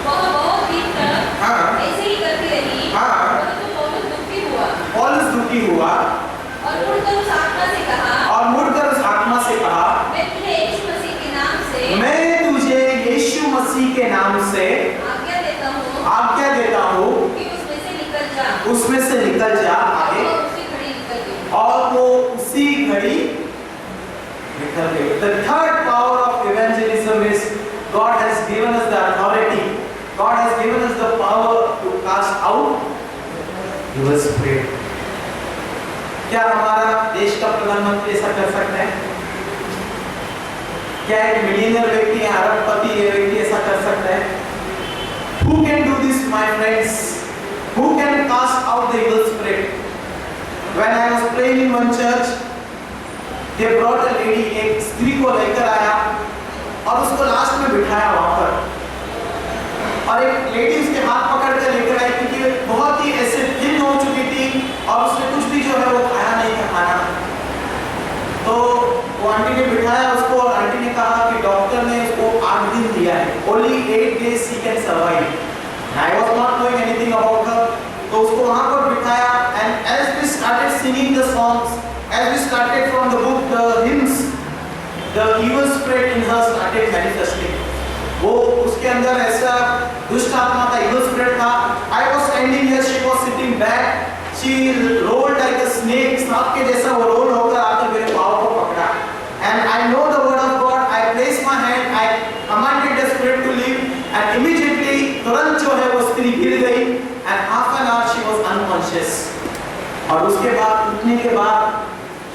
वह बहुत दिन तक हाँ। ऐसे ही करती रही। हाँ। परंतु पौलुस दुखी हुआ पौलुस दुखी हुआ और मुड़कर उस आत्मा से कहा, और मुड़कर उस आत्मा से कहा, मैं तुझे यीशु मसीह के नाम से मैं तुझे यीशु मसीह के नाम से आज्ञा देता हूँ कि उसमें से निकल जा। उसमें से निकल जा। आगे, और वो उसी घड़ी निकल गई। और वो उसी घड़ी निकल गई। The third power of evangelism is God has given us the authority. God has given us the power to cast out evil spirit. क्या हमारा देश का प्रधानमंत्री ऐसा कर सकता है? क्या एक मिलियनर व्यक्ति है, अरबपति व्यक्ति ऐसा कर सकता है? Who can do this, my friends? Who can cast out the evil spirit? When I was praying in one church, they brought a lady, एक स्त्री को लेकर आया और उसको लास्ट में बिठाया वहां पर, और एक लेडी उसके हाथ पकड़ कर लेकर आई क्योंकि बहुत ही ऐसे दिन हो चुकी थी और उसने कुछ भी जो है वो खाया नहीं था खाना। तो वो आंटी ने बिठाया उसको और आंटी ने कहा कि डॉक्टर ने उसको 8 दिन दिया है, only 8 days she can survive. I was not knowing anything about her. तो उसको वहाँ पर बिठाया and as we started singing the songs, as we started from the book, the hymns, the evil spirit in her started manifesting. वो उसके अंदर ऐसा दुष्ट आत्मा का evil spirit था। I was standing here, she was sitting back. She rolled like a snake, सांप के जैसा वो रोल होकर आकर मेरे पाँव को पकड़ा। And I know the word of God. I placed my hand, I commanded the spirit to leave, and immediately तुरंत जो है वो स्त्री गिर गई and half an hour she was unconscious. और उसके बाद उठने के बाद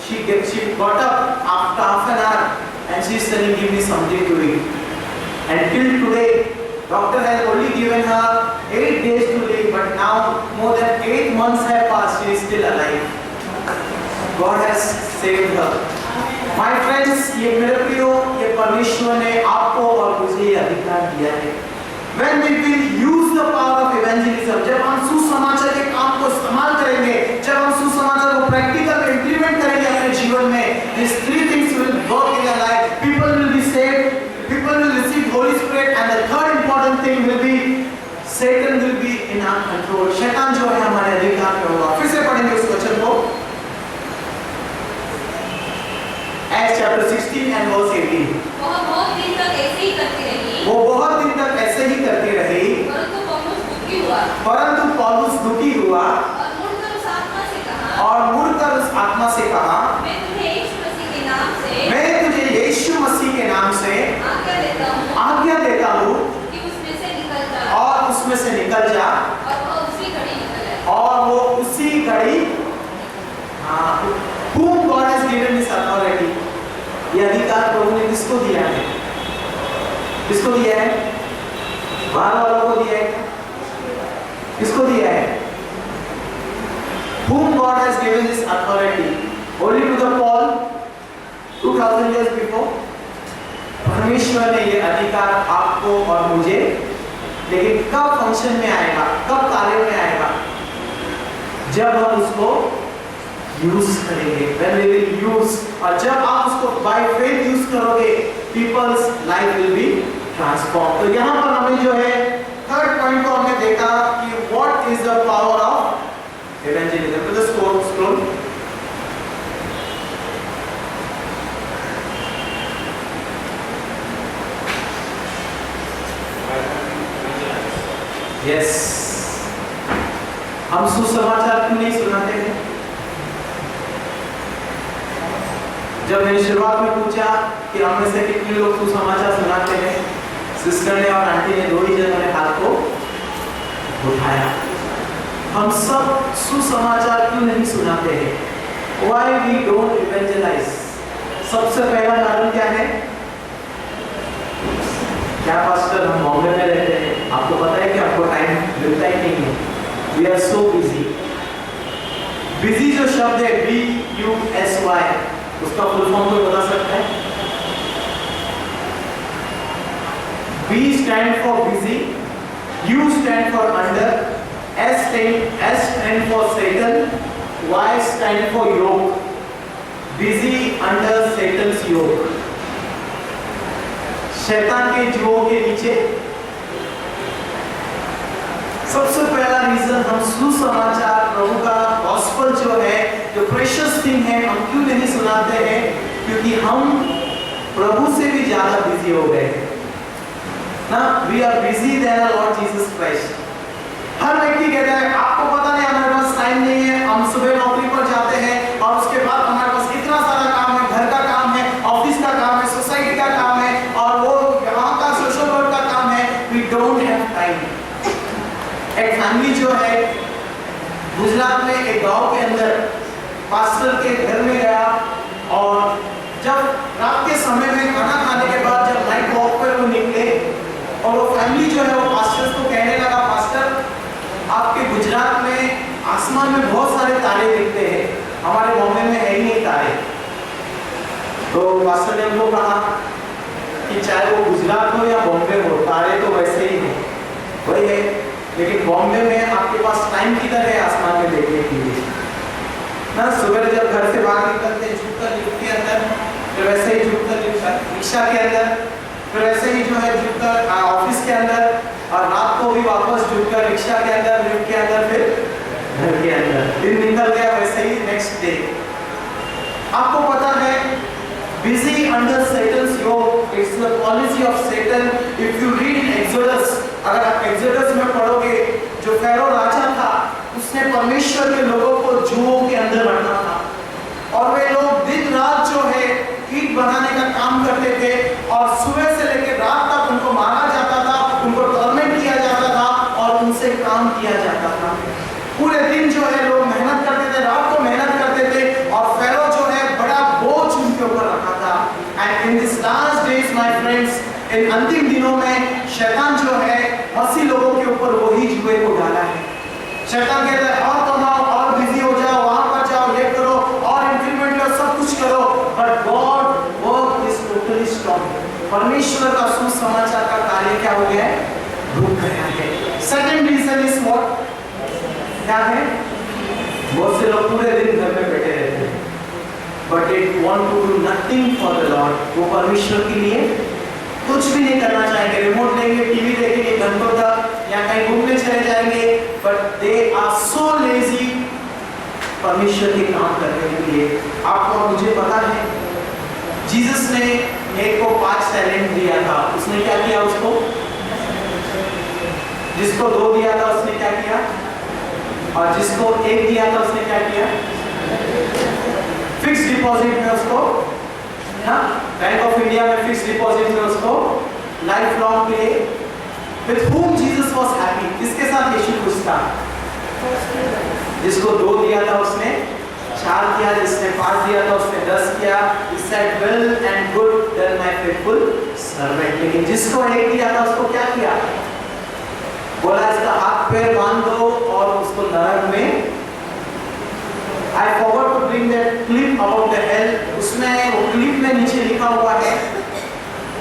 she got up after half an hour and she is saying, give me something to eat. And till today, doctor has only given her 8 days to live, but now more than 8 months have passed, she is still alive. God has saved her. My friends, ये मेरे प्रियो, ये परमेश्वर ने आपको और मुझे ये अधिकार दिया है। When we will use the power of evangelism, जब हम सुसमाचार के काम को इस्तेमाल करेंगे, जब हम सुसमाचार को प्रैक्टिकल में इंप्लीमेंट करेंगे अपने जीवन में, these 3 things will work in your life. People will be saved, people will receive Holy Spirit, and the third important thing will be Satan will be in our control. शैतान जो है हमारे अधिकार में होगा। फिर से पढ़ेंगे उस वचन को। Acts chapter 16 and verse 18. वह बहुत दिन तक ऐसे ही करती रही। वो बहुत दिन तक ऐसे ही करती रही, परंतु पौलुस दुखी हुआ परंतु पौलुस दुखी हुआ और मुड़कर उस आत्मा से कहा, और मुड़कर उस आत्मा से कहा, मैं तुझे यीशु मसीह के नाम से मैं तुझे यीशु मसीह के नाम से आज्ञा देता हूँ कि उसमें से निकल जा। और उसमें से निकल जा। और वह उसी घड़ी निकल गया। और वो उसी घड़ी, whom God has given this authority, ये अधिकार प्रभु ने किसको दिया है? किसको दिया है? बाहर वालों को दिया है? किसको दिया है? Whom God has given this authority? Only to the Paul 2000 years before. परमेश्वर ने ये अधिकार आपको और मुझे, लेकिन कब फंक्शन में आएगा, कब कार्य में आएगा? जब हम उसको यूज करेंगे, when we will use, और जब आप उसको by faith यूज करोगे, people's life will be transformed. तो यहाँ पर हमें जो है थर्ड पॉइंट को हमने देखा कि what is the power of evangelism. तो just scroll. Yes. हम सुसमाचार क्यों नहीं सुनाते हैं? जब मैंने शुरुआत में पूछा कि हम में से कितने लोग सुसमाचार सुनाते हैं, सिस्टर ने और आंटी ने 2 ही जन मेरे हाथ को उठाया। हम सब सुसमाचार क्यों नहीं सुनाते हैं? Why we don't evangelize? सबसे पहला कारण क्या है? क्या पास्टर, हम बॉम्बे में रहते हैं, आपको पता है कि आपको टाइम मिलता ही नहीं है। We are so busy. Busy जो शब्द है BUSY, उसका फुल फॉर्म कोई बता सकता है? B stand for busy, U stand for under, S stand for Satan, Y stand for yoke. busy under Satan's yoke. शैतान के जुओं के नीचे। सबसे पहला रीजन, हम सुसमाचार प्रभु का गॉस्पेल जो है, जो प्रेशियस थिंग है, हम क्यों नहीं सुनाते हैं? क्योंकि हम प्रभु से भी ज्यादा बिजी हो गए ना। We are busy then Lord Jesus Christ. हर व्यक्ति कहता है आपको पता नहीं, हमारे पास टाइम नहीं है, हम सुबह नौकरी पर जाते हैं और उसके बाद हमारे पास इतना सारा काम है, घर का काम है, ऑफिस का काम है, सोसाइटी का काम है और वो यहाँ का सोशल वर्क का काम है। We don't have time. एक फैमिली जो है गुजरात में एक गांव के अंदर पास्टर के घर में गया और जब रात के समय में खाना खाने के बाद जब नाइट वॉक पर वो निकले और वो फैमिली जो है वो पास्टर को कहने लगा, पास्टर आपके गुजरात में आसमान में बहुत सारे तारे दिखते हैं, हमारे बॉम्बे में है ही नहीं तारे। तो पास्टर ने उनको कहा कि चाहे वो गुजरात हो या बॉम्बे हो, तारे तो वैसे ही हैं, वही है, लेकिन बॉम्बे में आपके पास टाइम किधर है आसमान में देखने के लिए ना। सुबह जब घर से बाहर निकलते हैं झुककर लिफ्ट के अंदर, फिर वैसे ही झुककर रिक्शा के अंदर, फिर वैसे ही जो है झुककर ऑफिस के अंदर और रात को भी वापस झुककर रिक्शा के अंदर, लिफ्ट के अंदर, फिर घर के अंदर। दिन निकल गया, वैसे ही नेक्स्ट डे। आपको पता है busy under Satan's yoke, it's the policy of Satan. If you read Exodus, अगर आप एक्सोडस में पढ़ोगे, जो फैरो राजा था उसने परमेश्वर के लोगों को जुओं के अंदर रखा था और वे लोग दिन रात जो है ईंट बनाने का काम करते थे और सुबह से लेकर रात तक उनको मारा जाता था, उनको टॉर्मेंट किया जाता था और उनसे काम किया जाता था। पूरे दिन जो है लोग मेहनत करते थे, रात को मेहनत करते थे और फैरो जो है बड़ा बोझ उनके ऊपर रखा था। And in this last days my friends, इन अंतिम दिनों में शैतान जो है मसीह लोगों के ऊपर वही जुए को डाला है। शैतान कहता है और कमाओ और बिजी हो जाओ, वहां पर जाओ, ये करो और इंक्रीमेंट लो, सब कुछ करो, but God work is totally stop. परमेश्वर का सुसमाचार का कार्य क्या हो गया है? रुक गया है। Second reason is what? क्या है? बहुत से लोग पूरे दिन घर में बैठे रहते हैं but it want to do nothing for the lord. वो परमेश्वर के लिए कुछ भी नहीं करना चाहेंगे, रिमोट लेंगे, टीवी देखेंगे घंटों तक या कहीं घूमने चले जाएंगे, but they are so lazy परमेश्वर के काम करने के लिए। आपको और मुझे पता है जीसस ने एक को 5 टैलेंट दिया था, उसने क्या किया? उसको जिसको 2 दिया था उसने क्या किया? और जिसको 1 दिया था उसने क्या किया? फिक्स डिपॉजिट में उसको ना, बैंक ऑफ इंडिया में फिक्स डिपॉजिट में उसको लाइफ लॉन्ग के लिए। With whom Jesus was happy? किसके साथ यीशु खुश था? जिसको 2 दिया था उसने 4 किया, जिसने 5 दिया था उसने 10 किया। He said well and good done my faithful servant। लेकिन जिसको 1 दिया था उसको क्या किया? बोला इसका हाथ पैर बांध दो और उसको नरक में। I forgot to bring that clip about the hell। उसमें वो क्लिप में नीचे लिखा हुआ है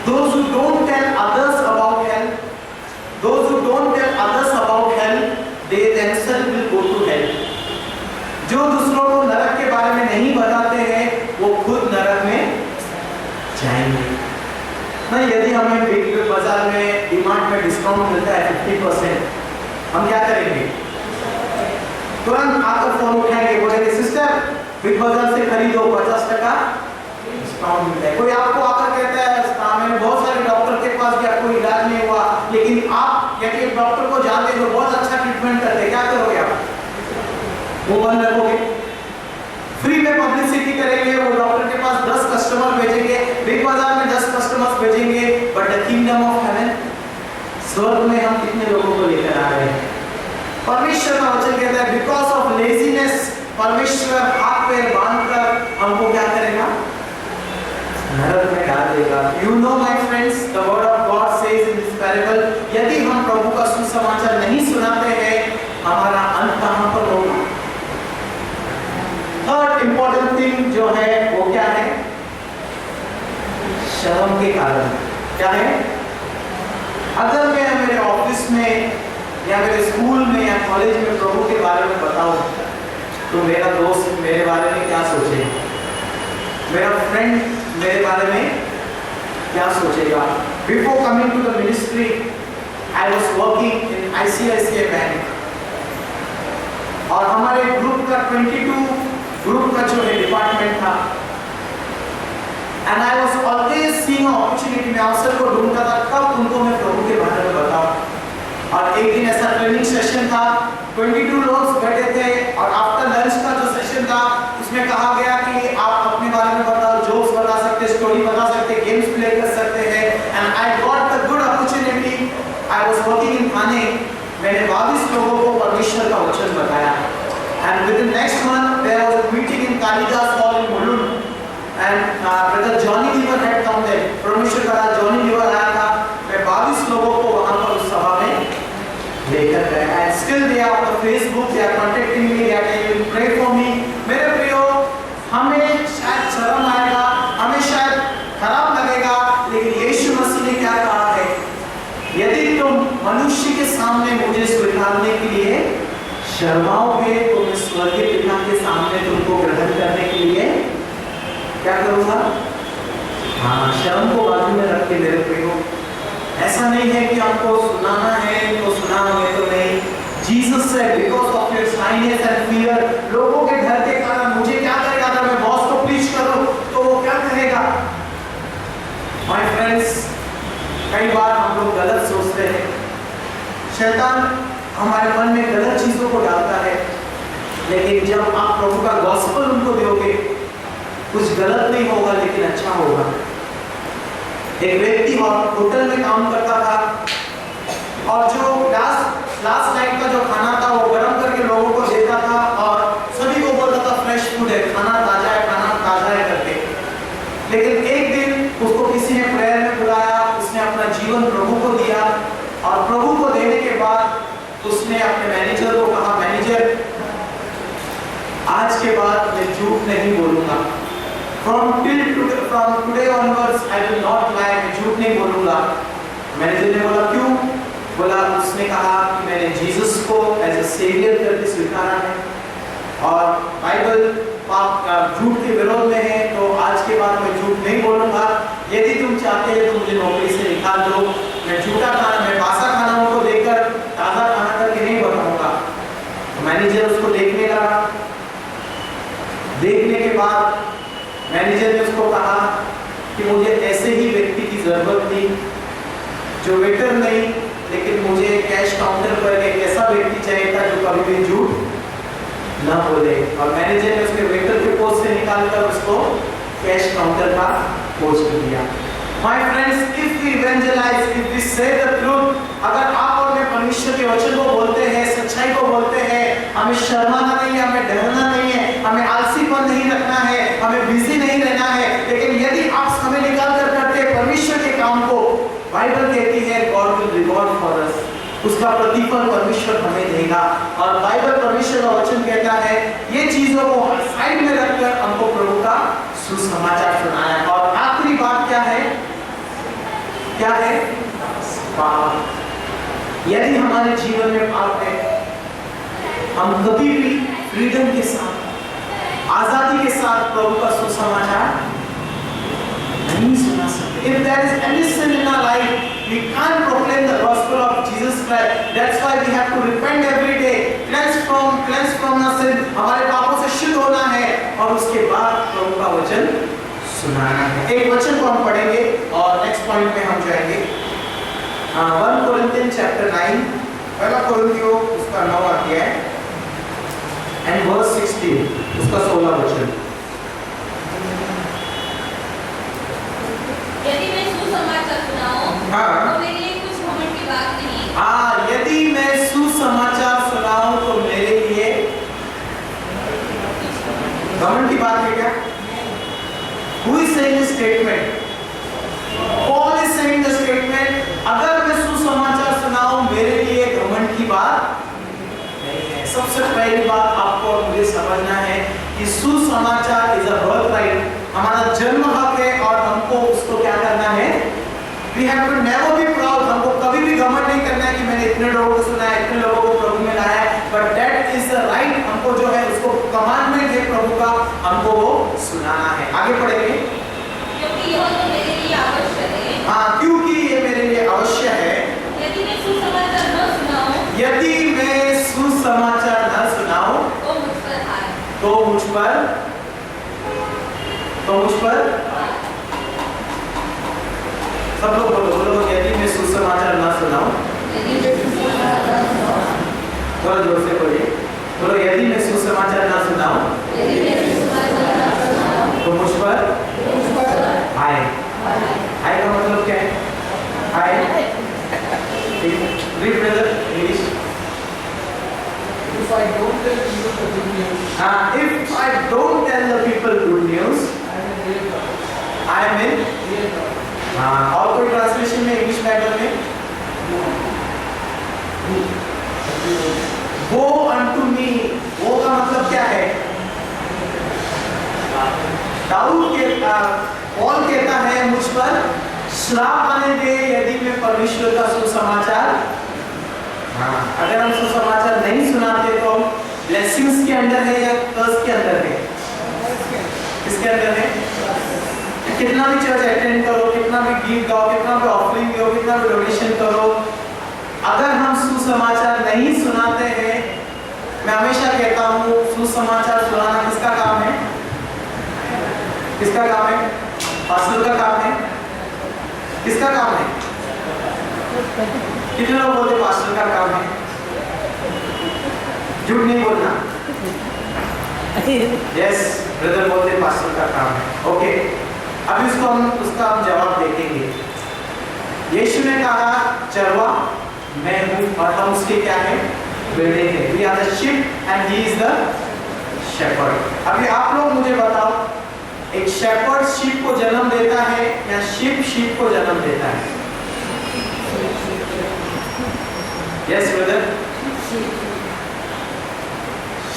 those who don't tell others about hell, those who don't tell others about hell, they themselves will go to hell। जो दूसरों को नरक के बारे में नहीं बताते हैं वो खुद नरक में जाएंगे ना। यदि हमें बिग बाजार में, डीमार्ट में डिस्काउंट मिलता है 50%, हम क्या करेंगे? तुरंत आकर फोन उठाएंगे, बोलेंगे सिस्टर बिग बाजार से खरीदो 50% डिस्काउंट मिलता है। कोई आपको आकर कहता है मैंने बहुत सारे डॉक्टर के पास गया, कोई इलाज नहीं हुआ, लेकिन आप यदि एक डॉक्टर को जानते हो बहुत अच्छा ट्रीटमेंट करते हैं, क्या करोगे आप? वो बंद रखोगे? फ्री में पब्लिसिटी करेंगे, वो डॉक्टर के पास 10 कस्टमर भेजेंगे, बिग बाजार में 10 कस्टमर्स भेजेंगे, but the kingdom of haven, स्वर्ग में हम कितने लोगों को लेकर आ रहे हैं? परमेश्वर का वचन कहता है बिकॉज ऑफ लेजीनेस परमेश्वर हाथ पैर बांधकर हमको क्या करेगा? नरक में डाल देगा। You know my friends, the word of God says in this parable, यदि हम प्रभु का सुसमाचार नहीं सुनाते हैं, हमारा अंत कहां पर होगा? थर्ड इंपॉर्टेंट थिंग जो है वो क्या है? शर्म के कारण। क्या है? अगर मैं मेरे ऑफिस में या मेरे स्कूल में या कॉलेज में प्रभु के बारे में बताऊं तो मेरा दोस्त मेरे बारे में क्या सोचेगा? मेरा फ्रेंड मेरे बारे में क्या सोचेगा? Before coming to the ministry I was working in ICICI bank, और हमारे ग्रुप का 22 ग्रुप का जो है डिपार्टमेंट था, and I was always seeing opportunity, में अवसर को ढूंढता था कब उनको मैं प्रभु के बारे में बताऊं। और एक दिन ऐसा ट्रेनिंग सेशन था, 22 लोग बैठे थे, और आफ्टर लंच का जो सेशन था उसमें कहा गया कि आप अपने बारे में बताओ, जोक्स बता सकते, स्टोरी बता सकते, गेम्स प्ले कर सकते हैं। And I got the good opportunity. I was working in Thane. मैंने 22 लोगों को परमेश्वर का वचन बताया, and within next month there was a meeting in Kalidas hall in Mulund, and brother Johnny Lever had come there. परमेश्वर का जॉनी लीवर आया था। मैं 22 लोगों को वहां पर उस सभा में लेकर गया, and still they are on Facebook, they are contacting me, they are telling pray for me. मेरे प्रियो, हमें शायद शर्म आएगा, हमें शायद खराब लगेगा, लेकिन यीशु मसीह ने क्या कहा है? यदि तुम मनुष्य के सामने मुझे स्वीकारने के लिए शर्माओगे तो मैं स्वर्गीय पिता के सामने तुमको ग्रहण करने के लिए क्या करूंगा? हाँ, शर्म को बाजू में रख के मेरे प्रियो, ऐसा नहीं है कि आपको सुनाना है तो सुना, हमें तो नहीं। जीसस से because of your shyness and fear, लोगों के डर के कारण मुझे क्या करेगा? अगर मैं बॉस को प्लीज करूं तो वो क्या कहेगा? माय फ्रेंड्स, कई बार हम लोग गलत सोचते हैं। शैतान हमारे मन में गलत चीजों को डालता है, लेकिन जब आप प्रभु का गॉस्पेल उनको दोगे, कुछ गलत नहीं होगा लेकिन अच्छा होगा। एक व्यक्ति होटल में काम करता था, और जो लास्ट नाइट का जो खाना था वो गर्म करके लोगों को देता था, और सभी को बोलता था फ्रेश फूड है, खाना ताजा है करके। लेकिन एक दिन उसको किसी ने प्रेयर में बुलाया, उसने अपना जीवन प्रभु को दिया, और प्रभु को देने के बाद उसने अपने मैनेजर को कहा, मैनेजर आज के बाद मैं झूठ नहीं बोलूंगा। From today onwards I will not lie, मैं झूठ नहीं बोलूंगा। मैनेजर ने बोला क्यों? बोला, उसने कहा कि मैंने जीसस को एज अ सेवियर करके स्वीकारा है, और बाइबल पाप झूठ के विरोध में है, तो आज के बाद मैं झूठ नहीं बोलूंगा। यदि तुम चाहते हैं तो मुझे नौकरी से निकाल दो, मैं झूठा खाना, मैं बासा खाना उनको देकर ताज़ा खाना करके नहीं बताऊंगा। मैनेजर उसको देखने लगा। देखने के बाद मैनेजर ने उसको कहा कि मुझे ऐसे ही व्यक्ति की जरूरत थी, जो वेटर नहीं, लेकिन मुझे कैश काउंटर पर एक ऐसा व्यक्ति चाहिए था जो कभी भी झूठ ना बोले। और मैनेजर ने उसके वेटर के पोस्ट से निकालकर उसको कैश काउंटर का पोस्ट दिया। My friends, if we evangelize, if we say the truth, अगर आप और मैं परमेश्वर के वचन को बोलते हैं, सच्चाई को बोलते हैं, हमें शर्माना नहीं है, हमें डरना नहीं है, हमें आलसीपन नहीं रखना है, हमें बिजी नहीं रहना है। लेकिन यदि आप समय निकाल कर करते हैं परमेश्वर के काम को, बाइबल कहती है God will reward for us, उसका प्रतिफल परमेश्वर हमें देगा। और बाइबल परमेश्वर का वचन कहता है ये चीजों को साइड में रखकर हमको प्रभु का सुसमाचार सुनाया। और आखिरी बात क्या है? क्या है? पाप। यदि हमारे जीवन में पाप है, हम कभी भी फ्रीडम के साथ, आजादी के साथ प्रभु का सुसमाचार नहीं सुना सकते। If there is any sin in our life, we can't proclaim the gospel of Jesus Christ. That's why we have to repent every day, cleanse from our sin. हमारे पापों से शुद्ध होना है, और उसके बाद प्रभु का वचन सुनाना है। एक वचन को हम पढ़ेंगे और नेक्स्ट पॉइंट में हम जाएंगे। 1 Corinthians chapter 9, पहला कोरिन्थियों उसका 9 अध्याय and verse 16, उसका 16 वचन। यदि मैं सुसमाचार सुनाऊं, तो मेरे लिए कुछ घमंड की बात नहीं। हाँ, यदि मैं सुसमाचार सुनाऊं तो मेरे लिए घमंड की बात है क्या? Who is saying this statement? Paul is saying the statement, अगर मैं सुसमाचार सुनाऊं मेरे लिए घमंड की बात नहीं है। सबसे पहली बात आपको और मुझे समझना है कि सुसमाचार इज अ बर्थ राइट, हमारा जन्म हक है, और हमको उसको क्या करना है? We have to never be proud, हमको कभी भी घमंड नहीं करना है कि मैंने इतने लोगों को सुना है, इतने लोगों को प्रभु में लाया है, but that is the right हमको हमको जो है उसको कमांडमेंट है प्रभु का, हमको वो सुनाना है। आगे पढ़ेंगे। क्योंकि यह तो मेरे लिए आवश्यक है। हाँ, क्योंकि ये मेरे लिए अवश्य है। यदि मैं सुसमाचार न सुनाऊं, यदि मैं सुसमाचार न सुनाऊं तो मुझ पर हाय। तो मुझ पर सब लोग बोलो, यदि मैं सुसमाचार न सुनाऊं, थोड़ा जोर से बोलिए, बोलो यदि मैं सुसमाचार न सुनाऊं तो मुझ पर हाय। हाय का मतलब क्या है? Hi read brother English. If I don't tell people the good news, If I don't tell the people good news, I am in और कोई ट्रांसलेशन में इंग्लिश बाइबल में वो unto me, वो का मतलब क्या है? दाऊद के पॉल कहता है मुझ पर श्राप आने दे यदि मैं परमेश्वर का सुसमाचार, अगर हम सुसमाचार नहीं सुनाते तो हम ब्लेसिंग्स के अंदर है या कर्स के अंदर है? किसके अंदर है? कितना भी चर्च अटेंड करो, कितना भी गीत गाओ, कितना भी ऑफरिंग दो, कितना भी डोनेशन करो, अगर हम सुसमाचार नहीं सुनाते हैं, मैं हमेशा कहता हूँ सुसमाचार सुनाना किसका काम है? किसका काम है? पास्टर का काम है? किसका काम है? कितने लोग बोलते पास्टर का काम है? झूठ नहीं बोलना। यस ब्रदर बोलते पास्टर का काम है। ओके, अब उसका हम जवाब देखेंगे। यीशु ने कहा चरवा मैं हूँ और हम उसके क्या है? भेड़े हैं। We are the sheep and he is the shepherd। अभी आप लोग मुझे बताओ, एक शेपर्ड शीप को जन्म देता है या शीप शीप को जन्म देता है? यस ब्रदर,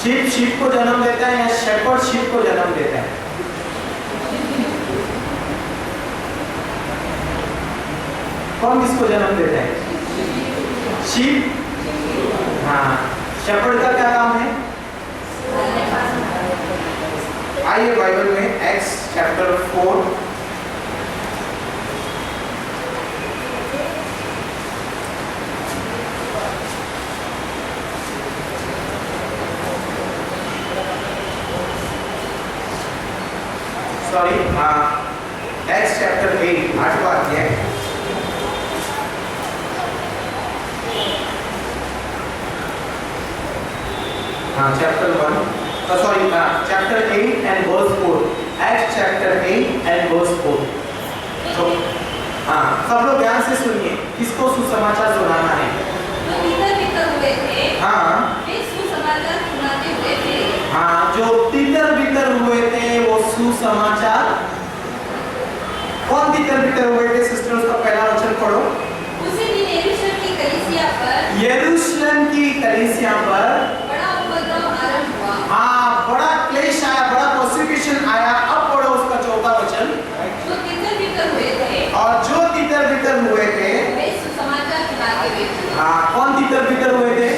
शीप शीप को जन्म देता है या शेपर्ड शीप को जन्म देता है? कौन किसको जन्म देता है? शीप। हाँ, शेपर्ड का क्या काम है? आइए बाइबल में x chapter 4 sorry x chapter 8 8वां अध्याय chapter 1 chapter 8 and verse 4 Acts chapter 8 and verse 4 तो सब लोग ध्यान से सुनिए, किसको सुसमाचार सुनाना है? जो तितर-बितर हुए थे, वे सुसमाचार सुनाते हुए थे। जो तितर-बितर हुए थे वो सुसमाचार। कौन तितर-बितर हुए थे? सिस्टर उसका पहला वचन पढ़ो। उसी दिन यरूशलेम की कलीसिया पर बड़ा क्लेश आया, बड़ा प्रोसिक्यूशन आया। अब पढ़ो उसका चौथा वचन। जो तितर-बितर हुए थे, और जो तितर-बितर हुए थे वे सुसमाचार सुनाते हुए थे। कौन तितर-बितर हुए थे?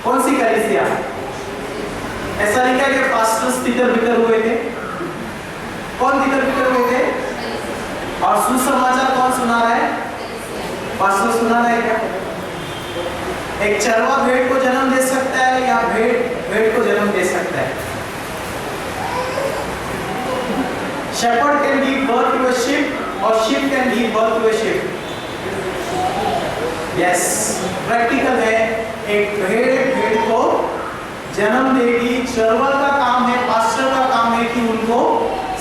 कौन सी कलीसिया? ऐसा लिखा कि पास्टर्स तितर-बितर हुए थे। कौन तितर-बितर हुए थे? और सुसमाचार कौन सुना रहा है? पास्टर सुना रहा है क्या? एक चरवा भेड़ को जन्म दे सकता है या भेड़ को जन्म दे सकता है? Shepherd can give birth to a sheep or sheep can give birth to a sheep. Yes, practical है। एक भेड़ को जन्म देगी। चरवा का काम है, पास्टर का काम है कि उनको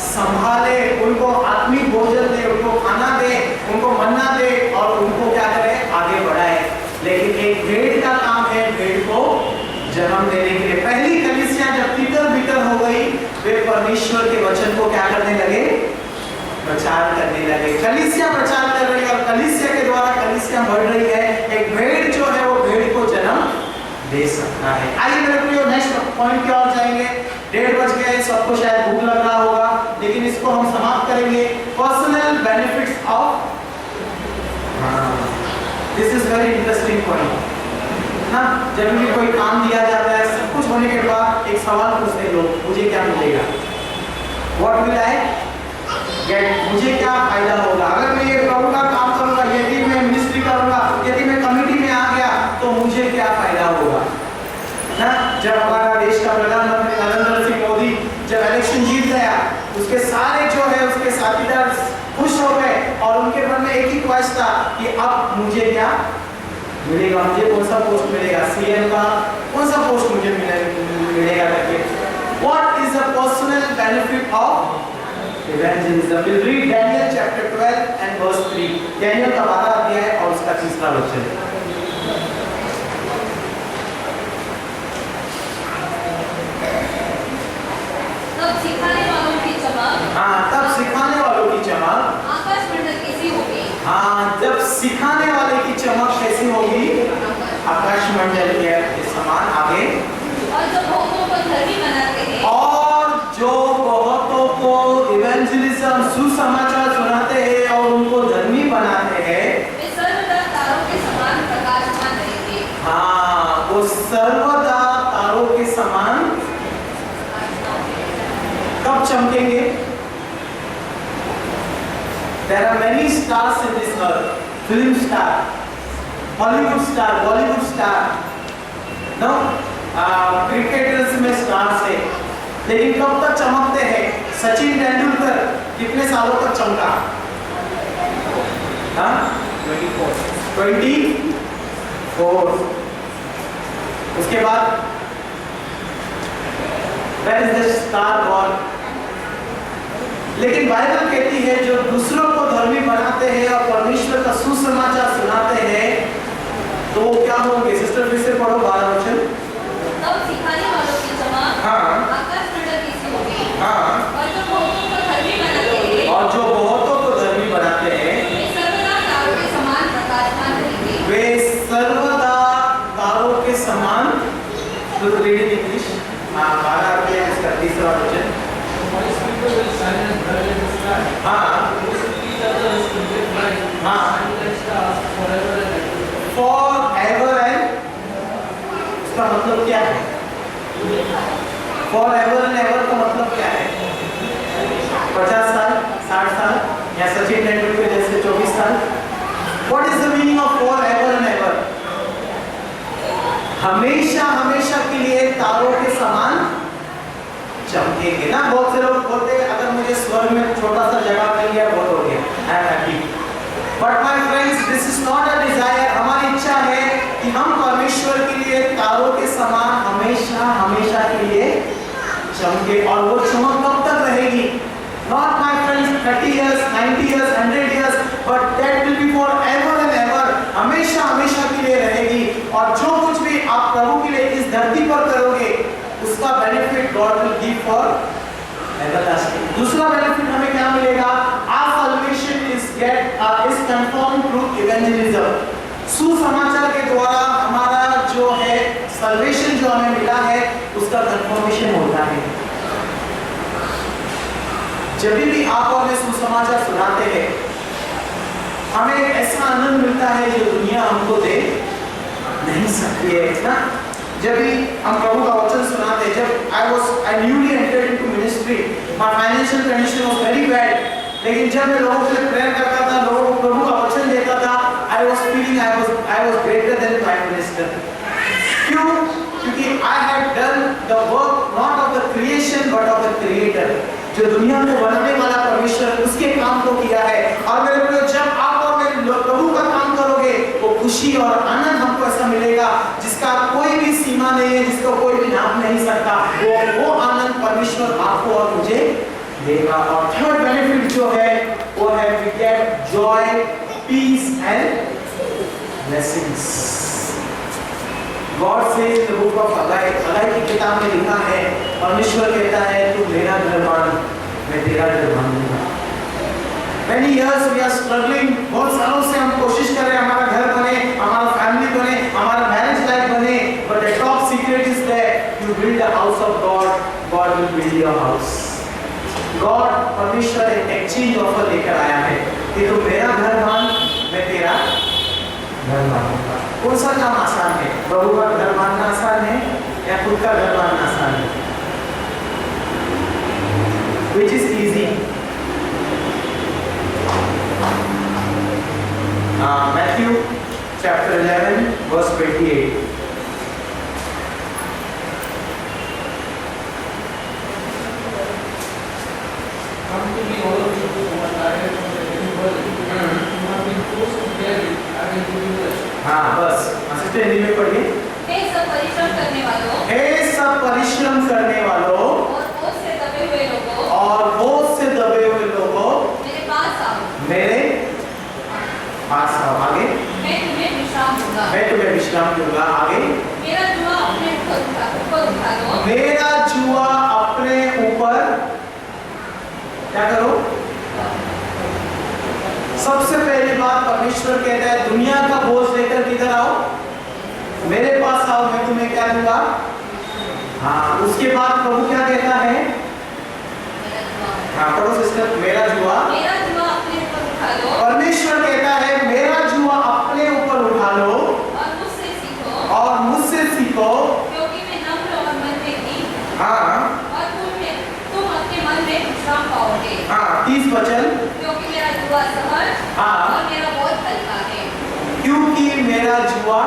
संभाले, उनको आत्मिक भोजन दे, उनको खाना दे, उनको मन्ना दे और उनको क्या करे? आगे बढ़ाए। लेकिन एक भेड़ का काम है भेड़ को जन्म देने के लिए। पहली कलीसिया जब तितर-बितर हो गई, वे परमेश्वर के वचन को क्या करने लगे? प्रचार करने लगे। कलीसिया प्रचार कर रही है और कलीसिया के द्वारा कलीसिया बढ़ रही है। एक भेड़ जो है वो भेड़ को जन्म दे सकता है। आइए मेरे प्रियो नेक्स्ट पॉइंट की ओर जाएंगे। 1:30 बज गए, सबको शायद भूख लग रहा होगा, लेकिन इसको हम समाप्त करेंगे। Personal benefits of, this is very interesting point ना। जब भी कोई काम दिया जाता है, सब कुछ होने के बाद सवाल पूछते हैं लोग, मुझे क्या मिलेगा? What will I get? मुझे क्या फायदा होगा अगर मैं ये प्रभु का काम करूंगा, यदि मैं मिनिस्ट्री करूंगा, यदि मैं कमिटी में आ गया तो मुझे क्या फायदा होगा ना? जब हमारा देश का प्रधानमंत्री नरेंद्र सिंह मोदी जब इलेक्शन जीत गया, उसके सारे जो है उसके साथीदार खुश हो गए और उनके मन में एक ही ख्वाहिश था कि अब मुझे क्या मिलेगा, मुझे कौन सा पोस्ट मिलेगा, सीएम का कौन सा पोस्ट मुझे मिलेगा करके। What is the personal benefit of evangelism? We'll read Daniel chapter 12 and verse 3. Daniel का 12 अध्याय और उसका 3रा वचन। तब सिखाने वालों की चमक, तब सिखाने वालों की चमक आकाश मंडल कैसी होगी? जब सिखाने वाले की चमक कैसी होगी? आकाश मंडल के समान। आगे, और जो बहुतों को धर्मी बनाते हैं, और जो बहुतों को इवेंजलिज्म सुसमाचार सुनाते हैं और उनको धर्मी बनाते हैं, वे सर्वदा तारों के समान प्रकाशमान रहेंगे। वो सर्वदा तारों के समान कब चमकेंगे? There are many stars in this earth. Film star, Hollywood star, Bollywood star, no, cricketers में स्टार्स है, लेकिन कब तक चमकते हैं? सचिन तेंदुलकर कितने सालों तक चमका? 24। उसके बाद Where is the star born? लेकिन बाइबल कहती है जो दूसरों को धर्मी बनाते हैं और परमेश्वर का सुसमाचार सुनाते हैं तो वो क्या होंगे? सिस्टर फिर से पढ़ो 12 वचन। तब सिखाने वालों की चमक, आकाश मंडल कैसी होगी? और जो बहुतों को धर्मी बनाते हैं, और जो बहुतों को धर्मी बनाते हैं, वे सर्वदा तारों के समान प्रकाशमान रहेंगे। वे सर्वदा तारों के समान। Read in English. 12 अध्याय इसका 3रा वचन। Wise people will shine as bright as the sky. Those who teach others will get light. Shine like stars forever and ever. Forever and, इसका मतलब क्या है? Forever and ever का मतलब क्या है? 50 साल, 60 साल, या सचिन तेंदुलकर जैसे 24 साल? What is the meaning of forever and ever? हमेशा हमेशा के लिए तारों के समान चमकेंगे ना। बहुत से लोग बोलते हैं अगर मुझे स्वर्ग में छोटा सा जगह मिल गया बहुत हो गया, I am happy. But my friends, this is not a desire. हमारी इच्छा है कि हम परमेश्वर के लिए तारों के समान हमेशा हमेशा के लिए चमके। और वो चमक कब तक रहेगी? Not my friends 30 years, 90 years, 100 years, but that will be for ever and ever. हमेशा हमेशा के लिए रहेगी। और जो कुछ भी आप प्रभु के लिए इस धरती पर करोगे उसका benefit God will give for everlasting. दूसरा बेनिफिट हमें क्या मिलेगा? Our salvation is confirmed through evangelism. सुसमाचार के द्वारा हमारा जो है सल्वेशन जो हमें मिला है उसका कंफर्मेशन होता है। जब भी आप और मैं सुसमाचार सुनाते हैं हमें ऐसा आनंद मिलता है जो दुनिया हमको दे नहीं सकती है ना। जब भी हम प्रभु का वचन सुनाते, जब I newly entered into ministry, my financial condition was very bad, लेकिन जब मैं लोगों के लिए प्रेयर करता था, लोगों को प्रभु का वचन देता था, I was feeling I was greater than Prime Minister। क्यों? क्योंकि I had done the work not of the creation but of the Creator। जो दुनिया को बनाने वाला परमेश्वर उसके काम को किया है। और मेरे प्रिय, जब आप और मैं प्रभु का काम करोगे वो खुशी और आनंद हमको ऐसा मिलेगा जिसका कोई भी सीमा नहीं है, जिसको कोई भी नाप नहीं सकता। वो आनंद परमेश्वर आपको और मुझे देगा। और थर्ड बेनिफिट जो है वो है we get joy, peace and blessings. God से in the book of Haggai की किताब में लिखा है, परमेश्वर कहता है तू मेरा घर मान, मैं तेरा घर मानूंगा। Many years we are struggling, बहुत सालों से हम कोशिश कर रहे हैं हमारा घर बने, हमारा फैमिली बने, हमारा मैरिज लाइफ बने, but the top secret is that you build a house of God, God will build your house। God, परमेश्वर एक एक्सचेंज ऑफर लेकर आया है कि तू मेरा घर मान, मैं तेरा घर मानूंगा। कौन सा काम आसान है? प्रभु का घर मानना आसान है या खुद का घर मानना आसान है? 28. Come to me, all of you who are tired of the heavy burden, who have been forced to bear it, I will give you rest. हाँ बस सिस्टर हिंदी में पढ़िए। हे सब परिश्रम करने वालों हे सब परिश्रम करने वालों और बोझ से दबे हुए लोगों, और बोझ से दबे हुए लोगों, मेरे पास आओ, मेरे पास आओ। आगे, मैं तुम्हें विश्राम दूंगा। मैं तुम्हें विश्राम दूंगा। आगे, मेरा जुआ अपने ऊपर उठा लो। मेरा जुआ अपने ऊपर क्या करो? सबसे पहली बात परमेश्वर कहता है दुनिया का बोझ लेकर किधर आओ, मेरे पास आओ, मैं तुम्हें क्या दूंगा। हाँ, उसके बाद प्रभु क्या कहता है? हाँ पढ़ो सिस्टर, मेरा जुआ अपने ऊपर उठा लो। परमेश्वर कहता है मेरा जुआ अपने ऊपर उठा लो और मुझसे सीखो। और मुझसे सीखो। क्योंकि मैं नम्र और मन में दीन। हाँ और तुम अपने मन में विश्राम पाओगे। हाँ 30 वचन। क्योंकि मेरा जुआ सहज हाँ। और मेरा बोझ हल्का है। क्योंकि मेरा जुआ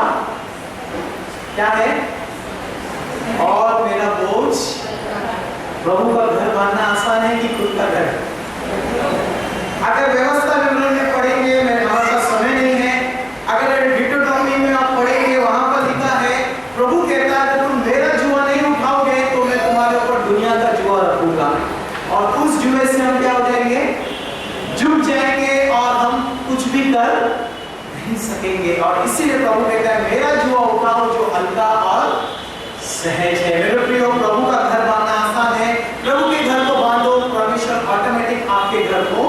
क्या है और मेरा बोझ। प्रभु का घर बांधना आसान है कि खुद का घर? अगर व्यवस्था विवरण में पढ़ेंगे, मैं हमारे पास समय नहीं है, अगर डिटोटॉमी में आप पढ़ेंगे वहां पर लिखा है प्रभु कहता है तुम मेरा जुआ नहीं उठाओगे तो मैं तुम्हारे ऊपर दुनिया का जुआ रखूंगा और उस जुए से हम क्या हो जाएंगे, झुक जाएंगे और हम कुछ भी कर नहीं सकेंगे। और इसीलिए प्रभु कहता है मेरा जुआ उठाओ जो हल्का और सहज है। मेरे प्रियो, प्रभु का घर बांधना आसान है। प्रभु के घर को बांधो, परमेश्वर ऑटोमेटिक आपके घर को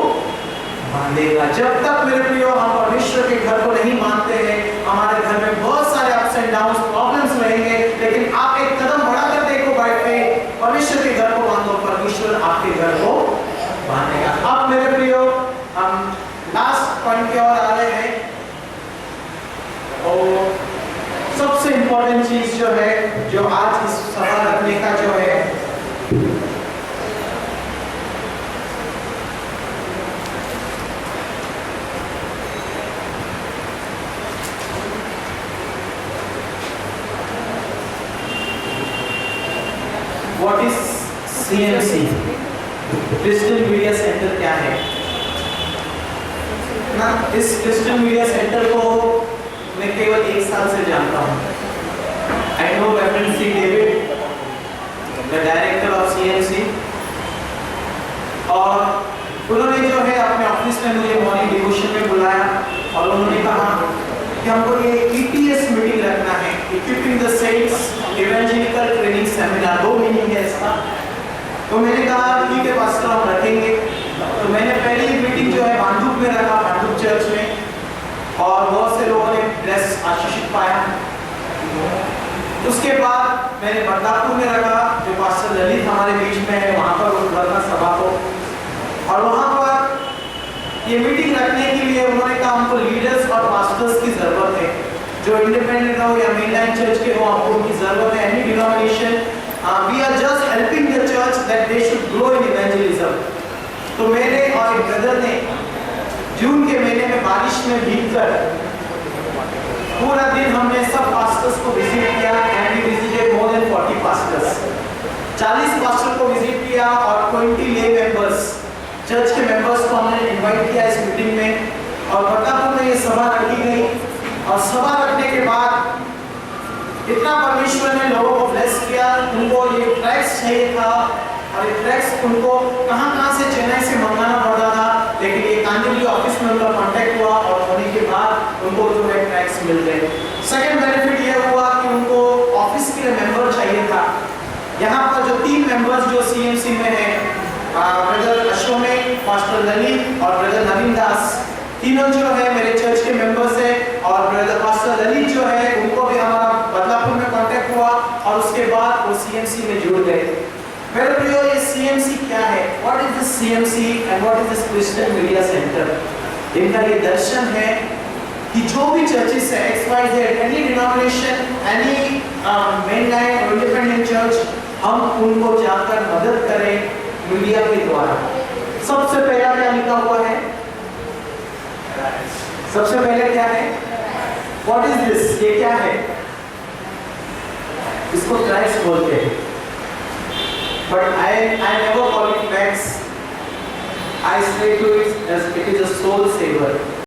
बांधेगा। जब तक मेरे प्रियो हम परमेश्वर के घर को नहीं बांधते हैं, हमारे घर में बहुत सारे अप्स एंड डाउन्स प्रॉब्लम्स रहेंगे, लेकिन आप एक कदम बढ़ाकर देखो बाय फेथ, परमेश्वर के घर को बांधो, परमेश्वर आपके घर को बांधेगा। अब मेरे प्रियो हम लास्ट पॉइंट की ओर आ रहे हैं। और सबसे इंपॉर्टेंट चीज जो है, जो आज इस सभा रखने का जो है, what is CMC, Christian media centre क्या है ना? इस क्रिस्चियन मीडिया सेंटर को मैं केवल 1 साल से जानता हूँ। I know reference C David, the director of CMC, और उन्होंने जो है अपने ऑफिस में मुझे मॉर्निंग डिवोशन में बुलाया और उन्होंने कहा कि हमको ये ETS मीटिंग रखना है, equipping the saints evangelical training seminar. 2 meeting है इसका। तो मैंने कहा ठीक है पास्टर हम रखेंगे। तो मैंने पहली मीटिंग जो है भांडुप में रखा, भांडुप चर्च में, और बहुत से लोगों ने ब्लेस आशीषित पाया। उसके बाद मैंने बदलापुर में रखा, जो पास्टर ललित हमारे बीच में है, वहाँ पर रखा सभा को, और वहाँ पर ये मीटिंग रखने के लिए उन्होंने कहा हमको लीडर्स और पास्टर्स की जरूरत है, जो इंडिपेंडेंट हो या मेनलाइन चर्च के हो, हमको उनकी जरूरत है। Any denomination, we are just helping the church that they should grow in evangelism. तो मेरे और एक ब्रदर ने जून के महीने में बारिश में भीगकर पूरा दिन हमने सब पास्टर्स को विजिट किया, and we visited more than 40 pastors. 40 pastor को विजिट किया और 20 ले मेंबर्स, चर्च के मेंबर्स को हमने इनवाइट किया इस मीटिंग में, और बदलापुर में ये सभा रखी गई। और सभा रखने के बाद इतना परमेश्वर ने लोगों को ब्लेस किया। उनको ये ट्रैक्स चाहिए था और ये ट्रैक्स उनको कहाँ से चेन्नई से मंगाना पड़ता था, लेकिन ये कांदिवली ऑफिस में उनका कांटेक्ट हुआ और होने के बाद उनको जो है ट्रैक्स मिल गए। सेकंड बेनिफिट ये हुआ कि उनको ऑफिस के लिए मेंबर चाहिए था। यहाँ पर जो 3 मेंबर्स जो CMC में है, ब्रदर अशोक, पास्टर ललित और ब्रदर नवीन दास, तीनों जो है मेरे चर्च के मेंबर्स हैं। और ब्रदर पास्टर ललित जो है उनको भी हमारा बदलापुर में कांटेक्ट हुआ और उसके बाद वो CMC में जुड़ गए। मेरे प्रियो, ये CMC क्या है? What is this CMC and what is this Christian media centre? इनका ये दर्शन है कि जो भी चर्चेस है, XYZ, any denomination, any mainline और इंडिपेंडेंट चर्च, हम उनको जाकर मदद करें मीडिया के द्वारा। सबसे पहला क्या लिखा हुआ है? सबसे पहले क्या है? What is this? ये क्या है? इसको क्राइस्ट बोलते हैं, but I never call it max. I say to it as it is a soul saver.